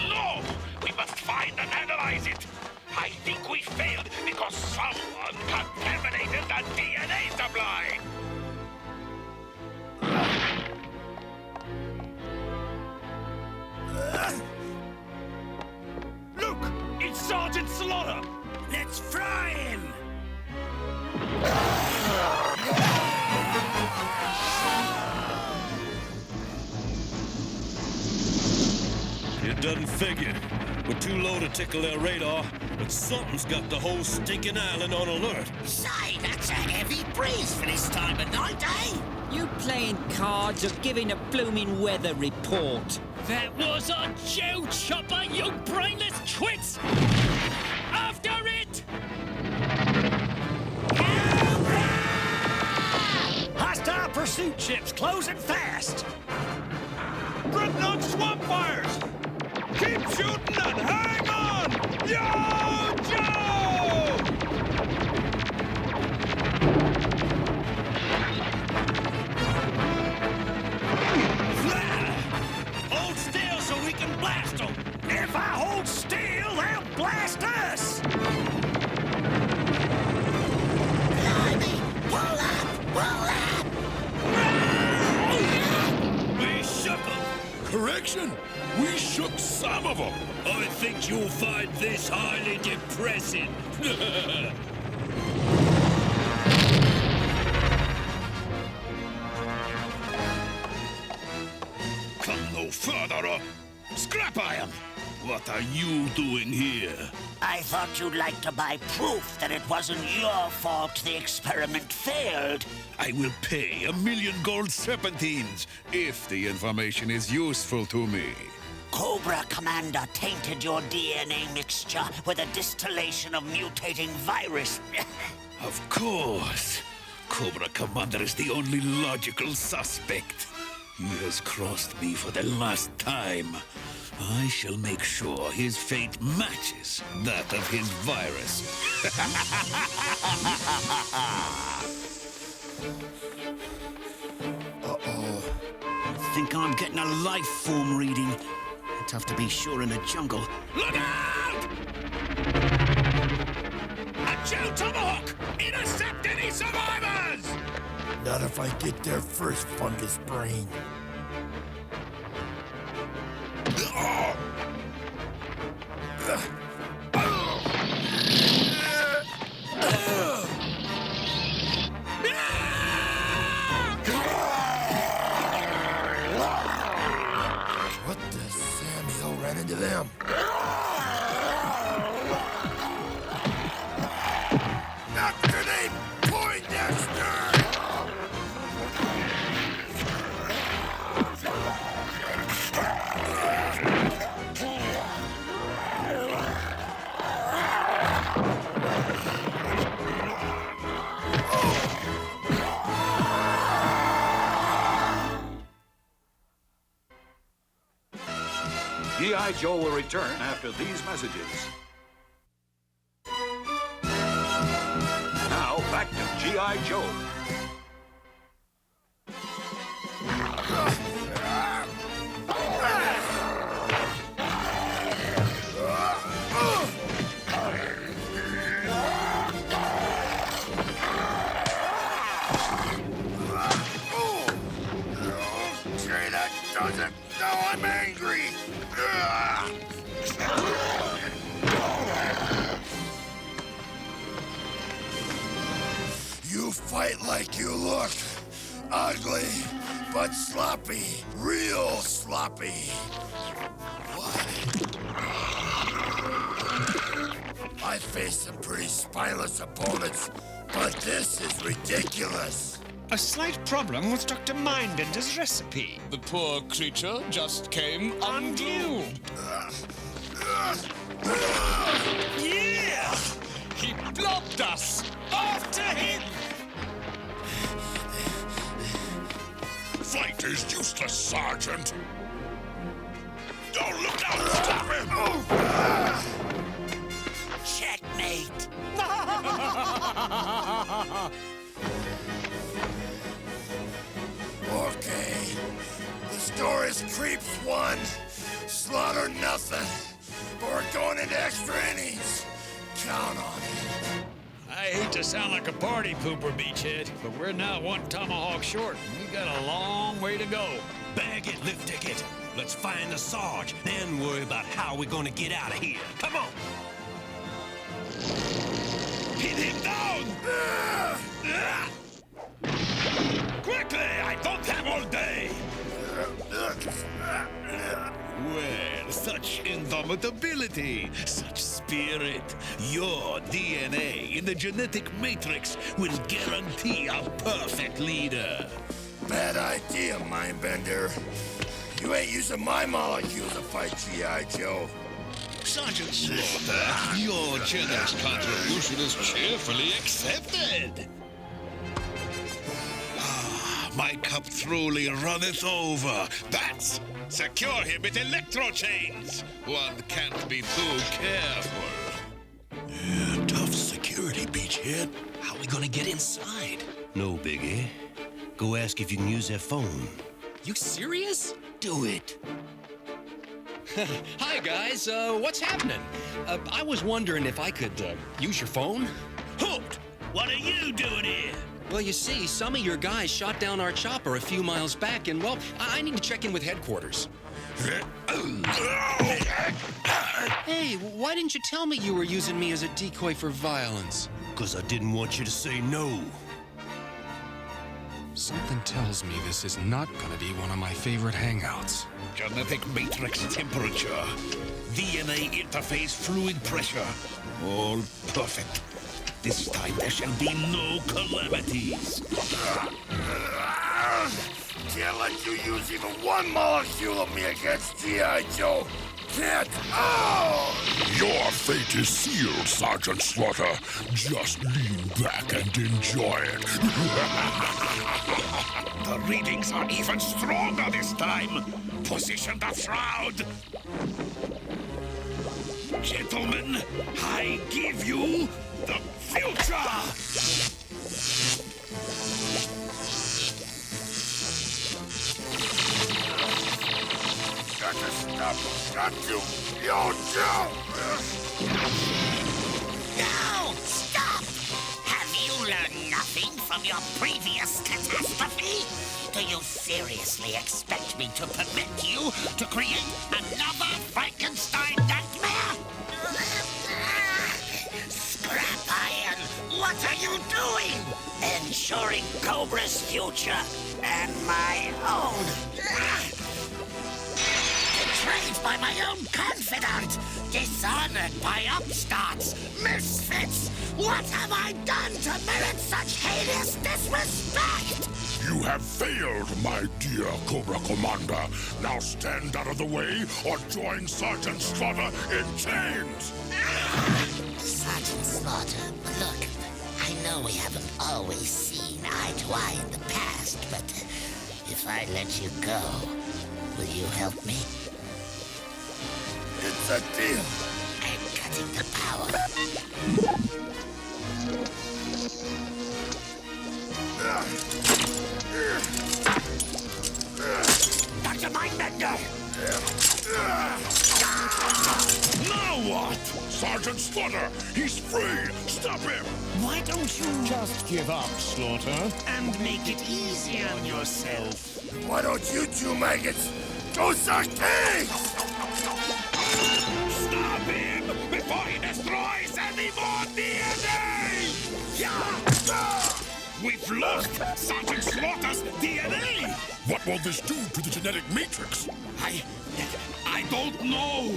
No! We must find and analyze it! I think we failed because someone contaminated the DNA supply! Look! It's Sergeant Slaughter! Let's fry him! It doesn't figure. We're too low to tickle their radar, but something's got the whole stinking island on alert. Say, that's a heavy breeze for this time of night, eh? You playing cards or giving a blooming weather report? That was a Joe chopper, you brainless twits! After it! Hostile pursuit ships closing fast! Dreadnought swamp fires! Keep shooting and hang on! Yo, Joe! Hold still so we can blast them! If I hold still, they'll blast us! Blimey! Pull up! Pull up! We shook them! Correction! We shook some of them! I think you'll find this highly depressing. Come no further, Scrap Iron! What are you doing here? I thought you'd like to buy proof that it wasn't your fault the experiment failed. I will pay 1,000,000 gold serpentines if the information is useful to me. Cobra Commander tainted your DNA mixture with a distillation of mutating virus. Of course. Cobra Commander is the only logical suspect. He has crossed me for the last time. I shall make sure his fate matches that of his virus. Uh-oh. I think I'm getting a life form reading. Tough to be sure in the jungle. Look out! A chill tomahawk! Intercept any survivors! Not if I get there first, fungus brain. What the Samuel ran into them? After they Poindexter! G.I. Joe will return after these messages. Now, back to G.I. Joe. Okay, that does it. Now I'm angry. You fight like you look. Ugly, but sloppy. Real sloppy. I faced some pretty spineless opponents, but this is ridiculous. A slight problem with Dr. Mindbender's recipe. The poor creature just came unglued. Yeah! He blocked us! After him! Fight is useless, Sergeant. Don't look out! Stop him! Checkmate. Okay. The score is Creeps 1, Slaughter nothing. But we're going into extra innings. Count on it. I hate to sound like a party pooper, Beachhead, but we're now one tomahawk short, and we got a long way to go. Bag it, lift ticket. Let's find the Sarge, then worry about how we're gonna get out of here. Come on! Hit him down! Quickly! I don't have all day! Well, such indomitability, such spirit. Your DNA in the genetic matrix will guarantee a perfect leader. Bad idea, Mindbender. You ain't using my molecules to fight G.I. Joe. Sergeant Slaughter, your generous contribution is cheerfully accepted. My cup truly runneth over. That's secure him with electro chains. One can't be too careful. Tough security, Beachhead. How are we gonna get inside? No, Biggie. Go ask if you can use their phone. You serious? Do it. Hi, guys. What's happening? I was wondering if I could use your phone. Hooked! What are you doing here? Well, you see, some of your guys shot down our chopper a few miles back, and, well, I need to check in with headquarters. Hey, why didn't you tell me you were using me as a decoy for violence? 'Cause I didn't want you to say no. Something tells me this is not gonna be one of my favorite hangouts. Genetic matrix temperature, DNA interface fluid pressure, all perfect. This time there shall be no calamities. Can't let you use even one molecule of me against G.I. Joe. Can't. Oh! Your fate is sealed, Sergeant Slaughter. Just lean back and enjoy it. The readings are even stronger this time. Position the shroud. Gentlemen, I give you the future! Got to stop. Got to. Yo, Joe! No! Stop! Have you learned nothing from your previous catastrophe? Do you seriously expect me to permit you to create another Frankenstein nightmare? Scrap Iron, what are you doing? Ensuring Cobra's future and my own. Betrayed by my own confidant, dishonored by upstarts, misfits. What have I done to merit such heinous disrespect? You have failed, my dear Cobra Commander. Now stand out of the way or join Sergeant Slaughter in chains. Sergeant Slaughter, look, I know we haven't always seen eye to eye in the past, but if I let you go, will you help me? It's a deal. I'm cutting the power. Dr. Mindbender! Now what? Sergeant Slaughter, he's free! Stop him! Why don't you Just give up, Slaughter. and make it easy on yourself? Why don't you two maggots go suck pigs? Stop him before he destroys any more DNA! We've lost Sergeant Slaughter's DNA! What will this do to the genetic matrix? I don't know.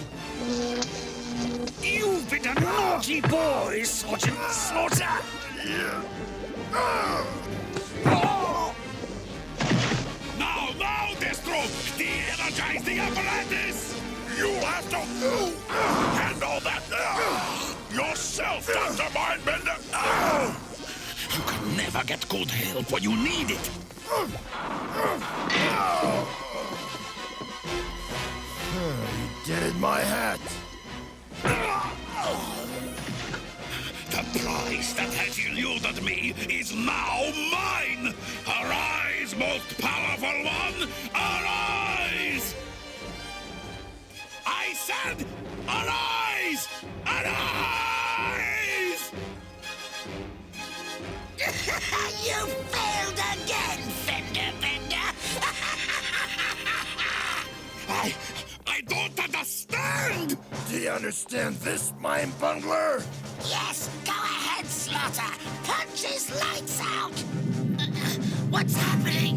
You've been a naughty boy, Sergeant Slaughter! Now, Destro! De-energize the apparatus! You have to handle that yourself, Dr. Mindbender! You can never get good help when you need it! You did in my hat. The prize that has eluded me is now mine! Arise, most powerful one! Arise! I said, arise! Arise! You failed again, Fender Bender! I don't understand! Do you understand this, mind bungler? Yes, go ahead, Slaughter! Punch his lights out! What's happening?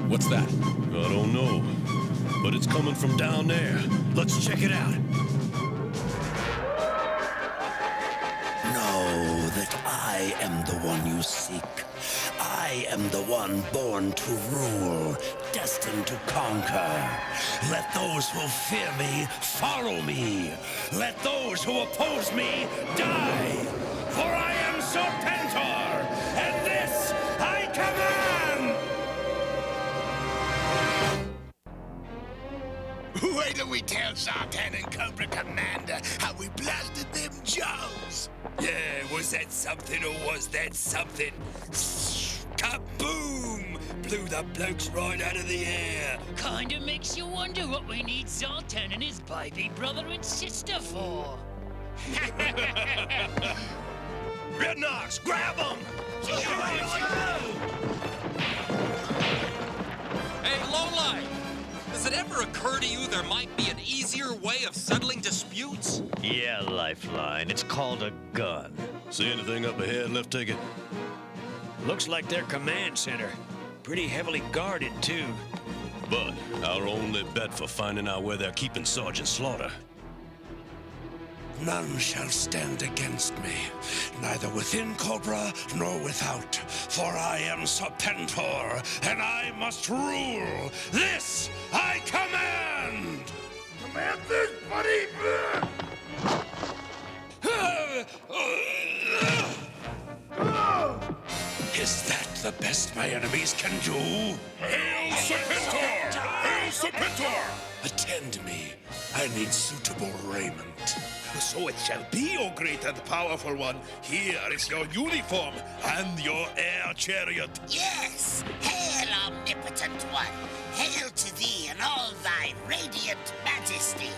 What's that? I don't know. But it's coming from down there. Let's check it out. Know that I am the one you seek. I am the one born to rule, destined to conquer. Let those who fear me follow me. Let those who oppose me die. For I am Serpentor, and this I command! Wait till we tell Zartan and Cobra Commander how we blasted them Joes. Yeah, was that something or was that something? Kaboom! Blew the blokes right out of the air. Kinda makes you wonder what we need Zoltan and his baby brother and sister for. Red Knox, grab them! Hey, Lowlight! Does it ever occur to you there might be an easier way of settling disputes? Yeah, Lifeline. It's called a gun. See anything up ahead, Left Ticket? Looks like their command center. Pretty heavily guarded, too. But our only bet for finding out where they're keeping Sergeant Slaughter. None shall stand against me, neither within Cobra nor without. For I am Serpentor, and I must rule. This I command! Command this, buddy! Is that the best my enemies can do? Hail Serpentor! Hail Serpentor! Attend me. I need suitable raiment. So it shall be, O great and powerful one. Here is your uniform and your air chariot. Yes! Hail, omnipotent one! Hail to thee in all thy radiant majesty!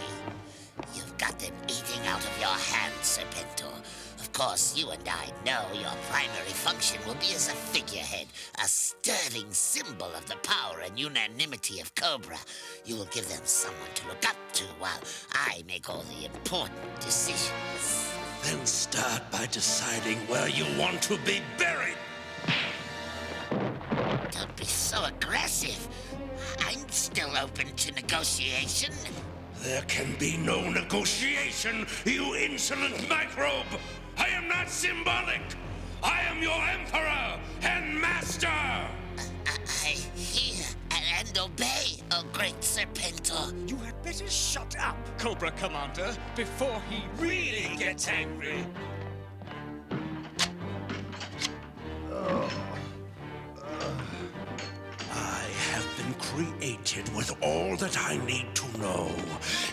You've got them eating out of your hand, Serpentor. Of course, you and I know your primary function will be as a figurehead, a stirring symbol of the power and unanimity of Cobra. You will give them someone to look up to while I make all the important decisions. Then start by deciding where you want to be buried. Don't be so aggressive. I'm still open to negotiation. There can be no negotiation, you insolent microbe! I am not symbolic! I am your emperor and master! I hear and obey, O great Serpentor. You had better shut up, Cobra Commander, before he really gets angry. I have been created with all that I need to know,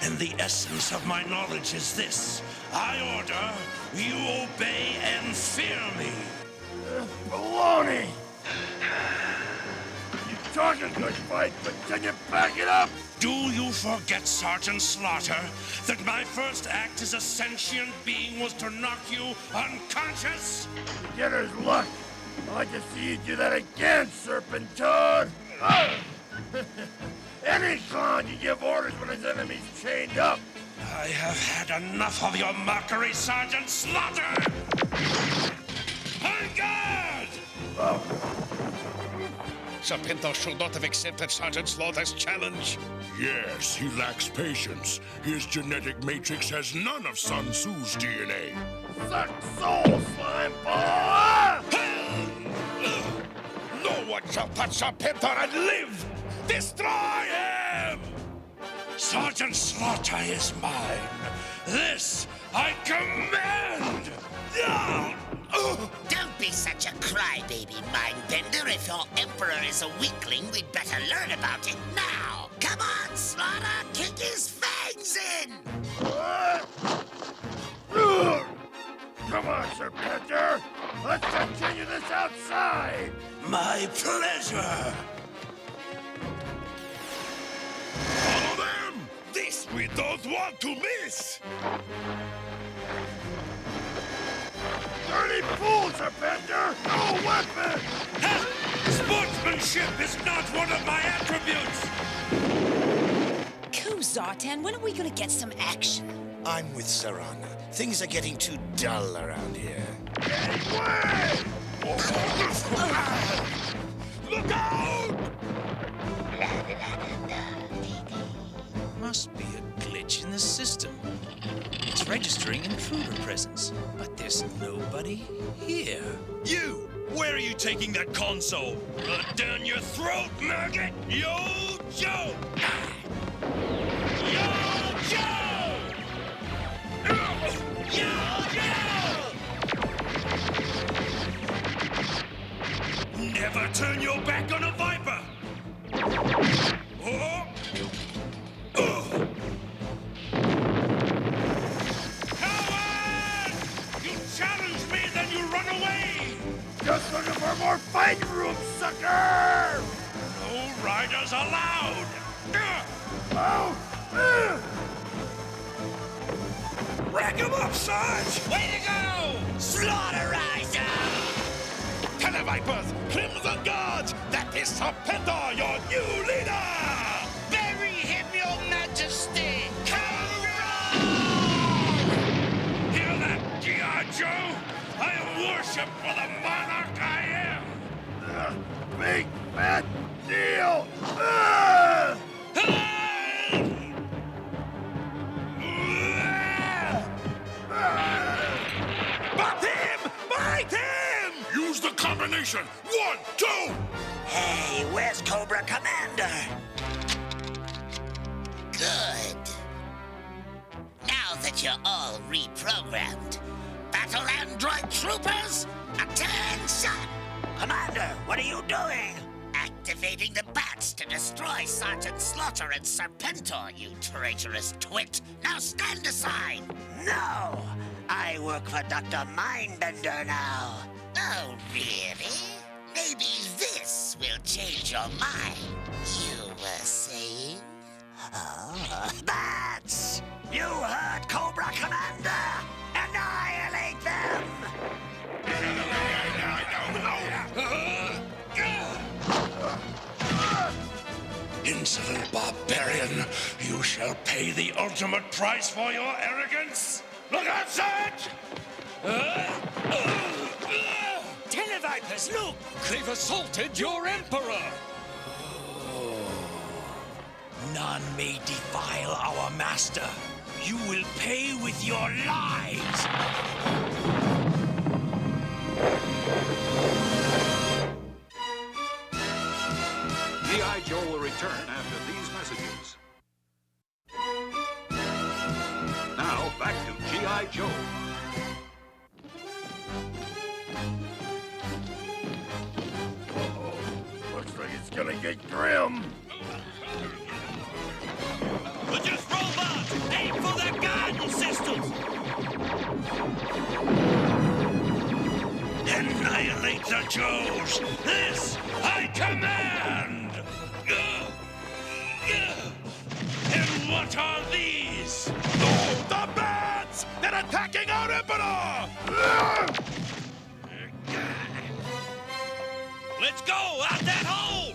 and the essence of my knowledge is this. I order, you obey and fear me. Baloney! You talk a good fight, but can you back it up? Do you forget, Sergeant Slaughter, that my first act as a sentient being was to knock you unconscious? Beginner's luck. I'd like to see you do that again, Serpentor! Any clown can give orders when his enemy's chained up. I have had enough of your mockery, Sergeant Slaughter! On guard! Serpentor should not have accepted Sergeant Slaughter's challenge. Yes, he lacks patience. His genetic matrix has none of Sun Tzu's DNA. Suck soul, slime ball! No one shall touch Serpentor and live! Destroy him! Sergeant Slaughter is mine. This I command! Don't be such a crybaby, Mindbender. If your Emperor is a weakling, we'd better learn about it now. Come on, Slaughter! Kick his fangs in! Come on, Serpentor! Let's continue this outside! My pleasure! Follow them! This we don't want to miss! Dirty fool, Serpentor! No weapon! Ha! Sportsmanship is not one of my attributes! Cool, Zartan. When are we gonna get some action? I'm with Sarana. Things are getting too dull around here. Look out! Must be a glitch in the system. It's registering intruder presence, but there's nobody here. You! Where are you taking that console? Down your throat, maggot! Yo, Joe! Yo, Joe! Yo, Joe! Never turn your back on a Viper! Oh! Coward! You challenge me, then you run away! Just looking for more fighting room, sucker! No riders allowed! Rack him up, Sarge! Way to go! Slaughterizer! Televipers! Crimson Guards! That is Serpentor, your new leader! Bury him, your majesty! Hear that, G.I. Joe? I am worshipped for the monarch I am! Big fat deal! Bite him! Bite him! Use the combination! 1, 2! Hey, where's Cobra Commander? Good. Now that you're all reprogrammed, battle android troopers, attention! Commander, what are you doing? Activating the bats to destroy Sergeant Slaughter and Serpentor, you traitorous twit. Now stand aside. No, I work for Dr. Mindbender now. Oh, really? Maybe this will change your mind. You were saying? Oh, bats! You heard Cobra, Commander! Annihilate them! Insolent barbarian, you shall pay the ultimate price for your arrogance! Look out, Sarge! Televipers, look! They've assaulted your Emperor! None may defile our master. You will pay with your lives! G.I. Joe will return after these messages. Now, back to G.I. Joe. Looks like it's gonna get grim. We're just robots! Aim for the guidance systems! Annihilate the Joes! This I command! And what are these? Oh, the bats! They're attacking our Emperor! Let's go! Out that hole!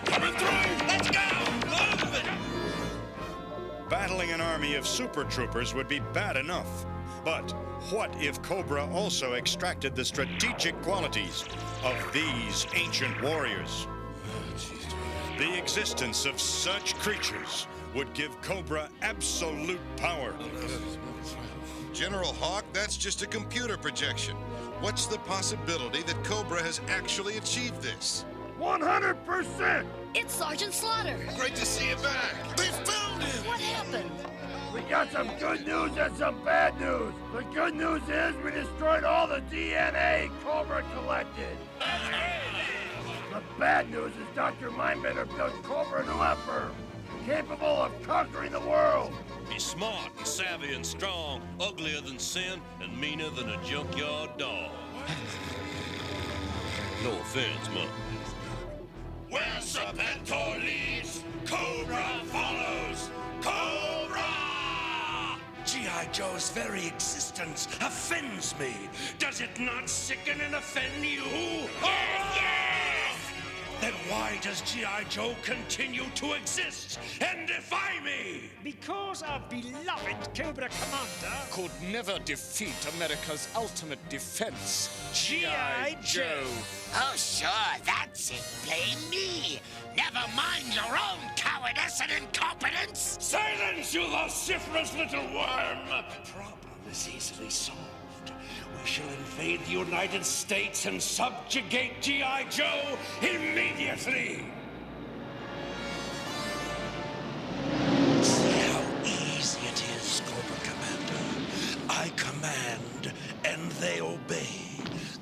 Coming through! Let's go! Move it! Battling an army of super troopers would be bad enough. But what if Cobra also extracted the strategic qualities of these ancient warriors? The existence of such creatures would give Cobra absolute power. General Hawk, that's just a computer projection. What's the possibility that Cobra has actually achieved this? 100%! It's Sergeant Slaughter. Great to see you back. They found him! What happened? We got some good news and some bad news. The good news is we destroyed all the DNA Cobra collected. The bad news is Dr. Mindbender built Cobra into Emperor, capable of conquering the world. He's smart and savvy and strong, uglier than sin, and meaner than a junkyard dog. No offense, Mom. Where Serpentor leads, Cobra follows! Cobra! G.I. Joe's very existence offends me. Does it not sicken and offend you? Yes! Then why does G.I. Joe continue to exist and defy me? Because our beloved Cobra Commander Could never defeat America's ultimate defense, G.I. Joe. Oh, sure, that's it. Blame me. Never mind your own cowardice and incompetence. Silence, you vociferous little worm! The problem is easily solved. We shall invade the United States and subjugate G.I. Joe immediately! See how easy it is, Cobra Commander. I command, and they obey.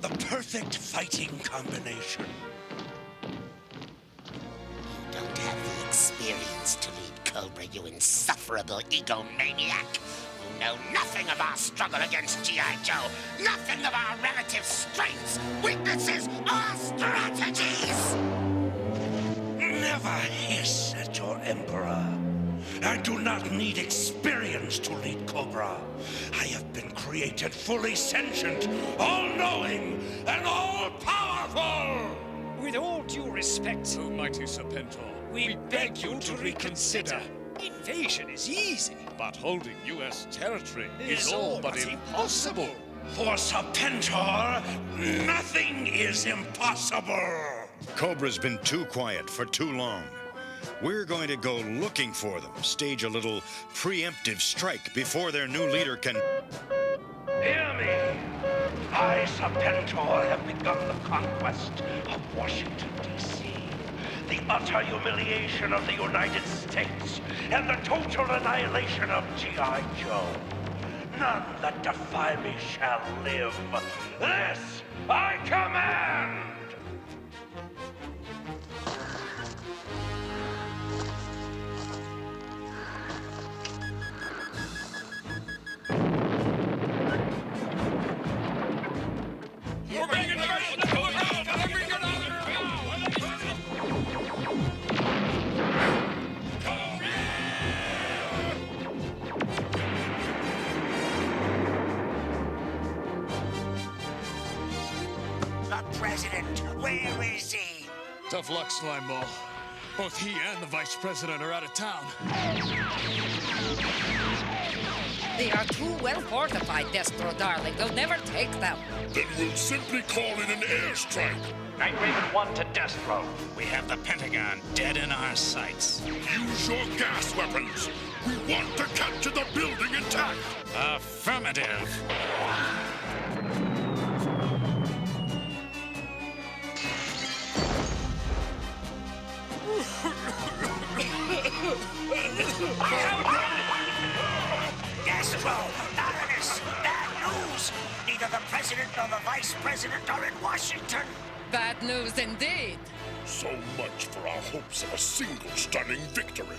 The perfect fighting combination. You don't have the experience to lead Cobra, you insufferable egomaniac. You know nothing of our struggle against G.I. Joe, nothing of our relative strengths, weaknesses, or strategies! Never hiss at your Emperor. I do not need experience to lead Cobra. I have been created fully sentient, all-knowing, and all-powerful! With all due respect, O mighty Serpentor, we beg you to reconsider. Invasion is easy, but holding U.S. territory is all but impossible. For Serpentor, nothing is impossible! Cobra's been too quiet for too long. We're going to go looking for them, stage a little preemptive strike before their new leader can... Hear me! I, Serpentor, have begun the conquest of Washington, D.C., the utter humiliation of the United States, and the total annihilation of G.I. Joe. none that defy me shall live. This I command! The president, where is he? Tough luck, Slimeball. Both he and the vice president are out of town. They are too well fortified, Destro, darling. We'll never take them. Then we'll simply call in an airstrike. Night Raven 1 to Destro. We have the Pentagon dead in our sights. Use your gas weapons. We want to capture the building intact. Affirmative. Destro, Baroness, bad news. Neither the president nor the vice president are in Washington. Bad news indeed. So much for our hopes of a single stunning victory.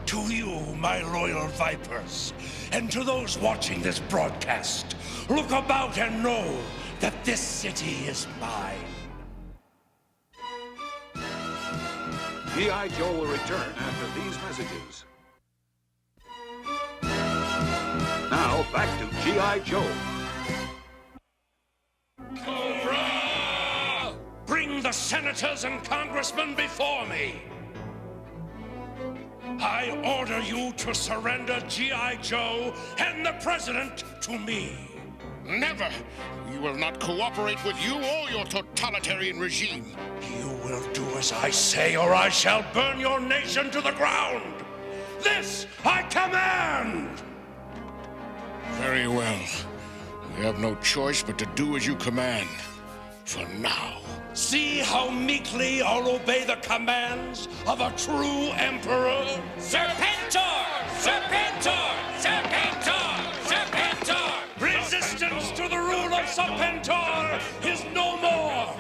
To you, my loyal Vipers, and to those watching this broadcast, look about and know that this city is mine. G.I. Joe will return after these messages. Now, back to G.I. Joe. Cobra! Bring the senators and congressmen before me. I order you to surrender G.I. Joe and the president to me. Never! We will not cooperate with you or your totalitarian regime. You will do as I say, or I shall burn your nation to the ground. This I command! Very well. We have no choice but to do as you command. For now. See how meekly I'll obey the commands of a true emperor? Serpentor! Serpentor! Serpentor! Serpentor! Resistance to the rule of Serpentor is no more!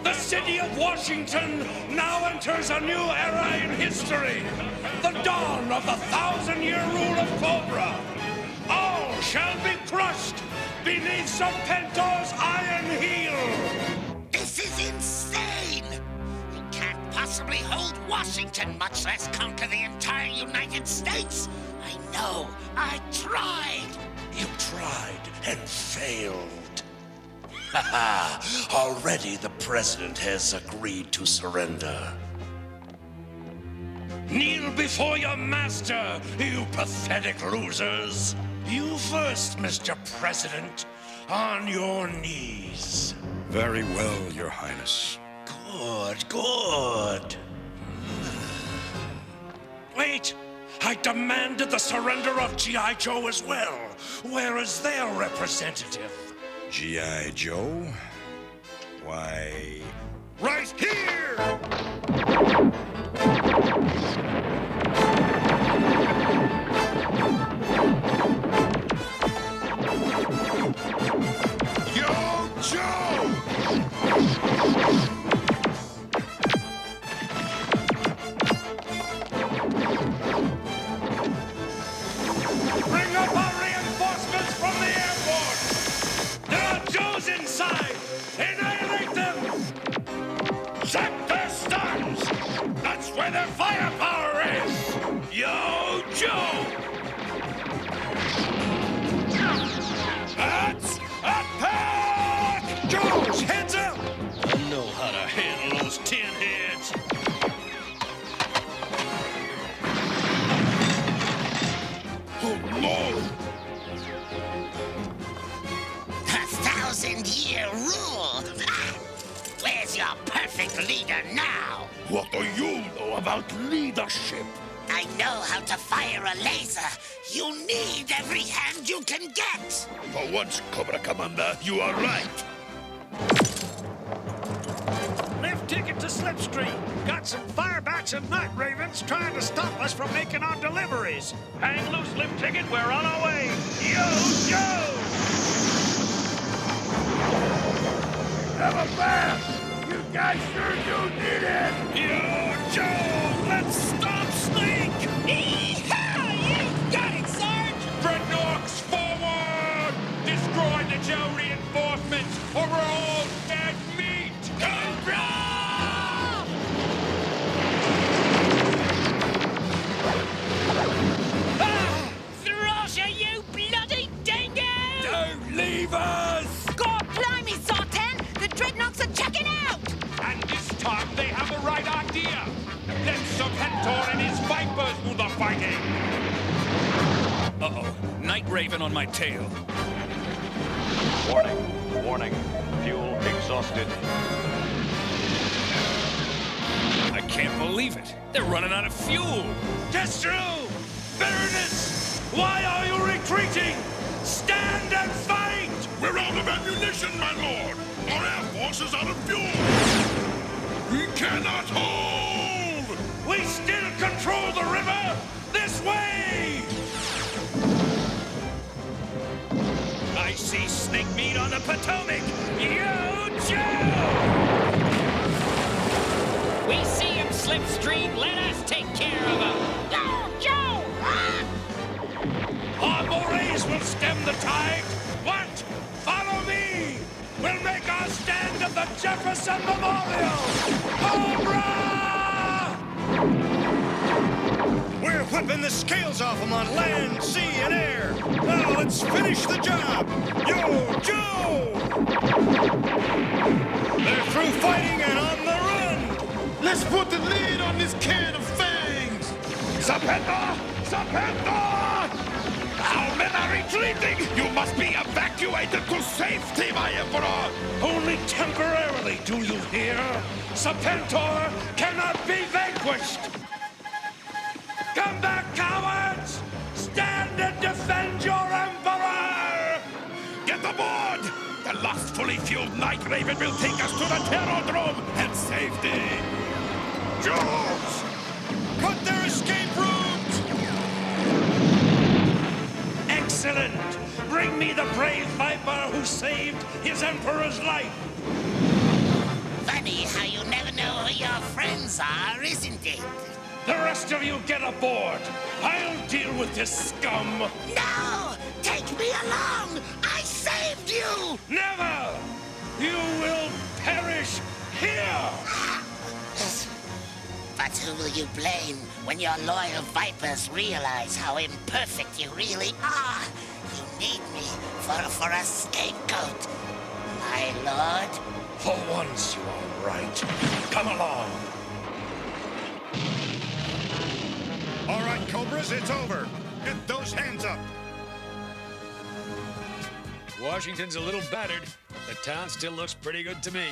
The city of Washington now enters a new era in history! The dawn of the 1,000-year rule of Cobra! All shall be crushed beneath Serpentor's iron heel! This is insane! You can't possibly hold Washington, much less conquer the entire United States! I know! I tried! You tried and failed. Haha! Already the president has agreed to surrender. Kneel before your master, you pathetic losers! You first, Mr. President, on your knees. Very well, Your Highness. Good. Wait! I demanded the surrender of G.I. Joe as well. Where is their representative? G.I. Joe? Why... Right here! Yo, Joe! Bring up our reinforcements from the airport! There are Joes inside! Annihilate them! Zap their stuns! That's where their firepower is! Yo, Joe! That's attack! Joes, heads up! I know how to handle those tin heads. Oh, no! The 1,000-year rule! Where's your perfect leader now? What do you know about leadership? I know how to fire a laser. You need every hand you can get. For once, Cobra Commander, you are right. Left ticket to slipstream. Got some firebats and night ravens trying to stop us from making our deliveries. Hang loose, Limp Ticket. We're on our way. Yo, Joe! Have a bath! You guys sure do need it! Yo, Joe! Let's stop Snake! Yee-haw! You got it, Sarge! Dreadnoughts forward! Destroy the Joe reinforcements, or we're all dead meat! Cobra! Ah! Thrasher, you bloody dingo! Don't leave us! God blimey, Zartan! The dreadnoughts are checking out! And this time they have a right idea. Let Serpentor and his Vipers do the fighting. Uh-oh. Night Raven on my tail. Warning. Warning. Fuel exhausted. I can't believe it. They're running out of fuel. Destro! Baroness! Why are you retreating? Stand and fight! We're out of ammunition, my lord. Our air force is out of fuel. We cannot hold! We still control the river! This way! I see snake meat on the Potomac. Yo, Joe! We see him slipstream. Let us take care of him. Yo, Joe! Our morays will stem the tide. What? Follow me! We'll make our stand at the Jefferson Memorial! Cobra! We're whipping the scales off them on land, sea, and air. Now let's finish the job. Yo, Joe! They're through fighting and on the run. Let's put the lid on this can of fangs! Serpentor! Serpentor! Our men are retreating! You must be evacuated to safety, my Emperor! Only temporarily, do you hear? Serpentor cannot be vanquished! Come back, cowards! Stand and defend your Emperor! Get aboard! The lustfully fueled Night Raven will take us to the Terrordrome and safety! Jones! Cut their escape routes! Excellent! Bring me the brave Viper who saved his Emperor's life! Funny how you never know who your friends are, isn't it? The rest of you get aboard! I'll deal with this scum! No! Take me along! I saved you! Never! You will perish here! But who will you blame when your loyal Vipers realize how imperfect you really are? You need me for a scapegoat, my lord. For once you are right. Come along. All right, Cobras, it's over. Get those hands up. Washington's a little battered, but the town still looks pretty good to me.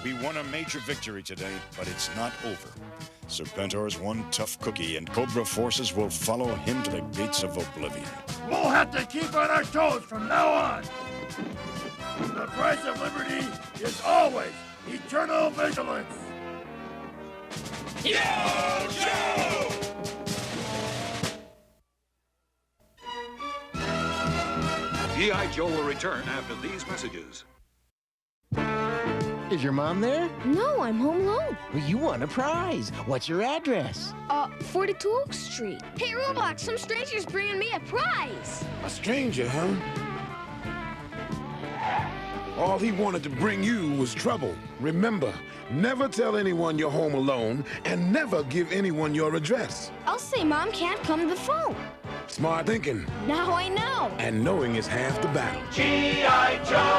We won a major victory today, but it's not over. Serpentor's one tough cookie, and Cobra forces will follow him to the gates of oblivion. We'll have to keep on our toes from now on. The price of liberty is always eternal vigilance. Yo, Joe! G.I. Joe will return after these messages. Is your mom there? No, I'm home alone. Well, you won a prize. What's your address? 42 Oak Street. Hey, Roblox, some stranger's bringing me a prize. A stranger, huh? All he wanted to bring you was trouble. Remember, never tell anyone you're home alone, and never give anyone your address. I'll say Mom can't come to the phone. Smart thinking. Now I know. And knowing is half the battle. G.I. Joe!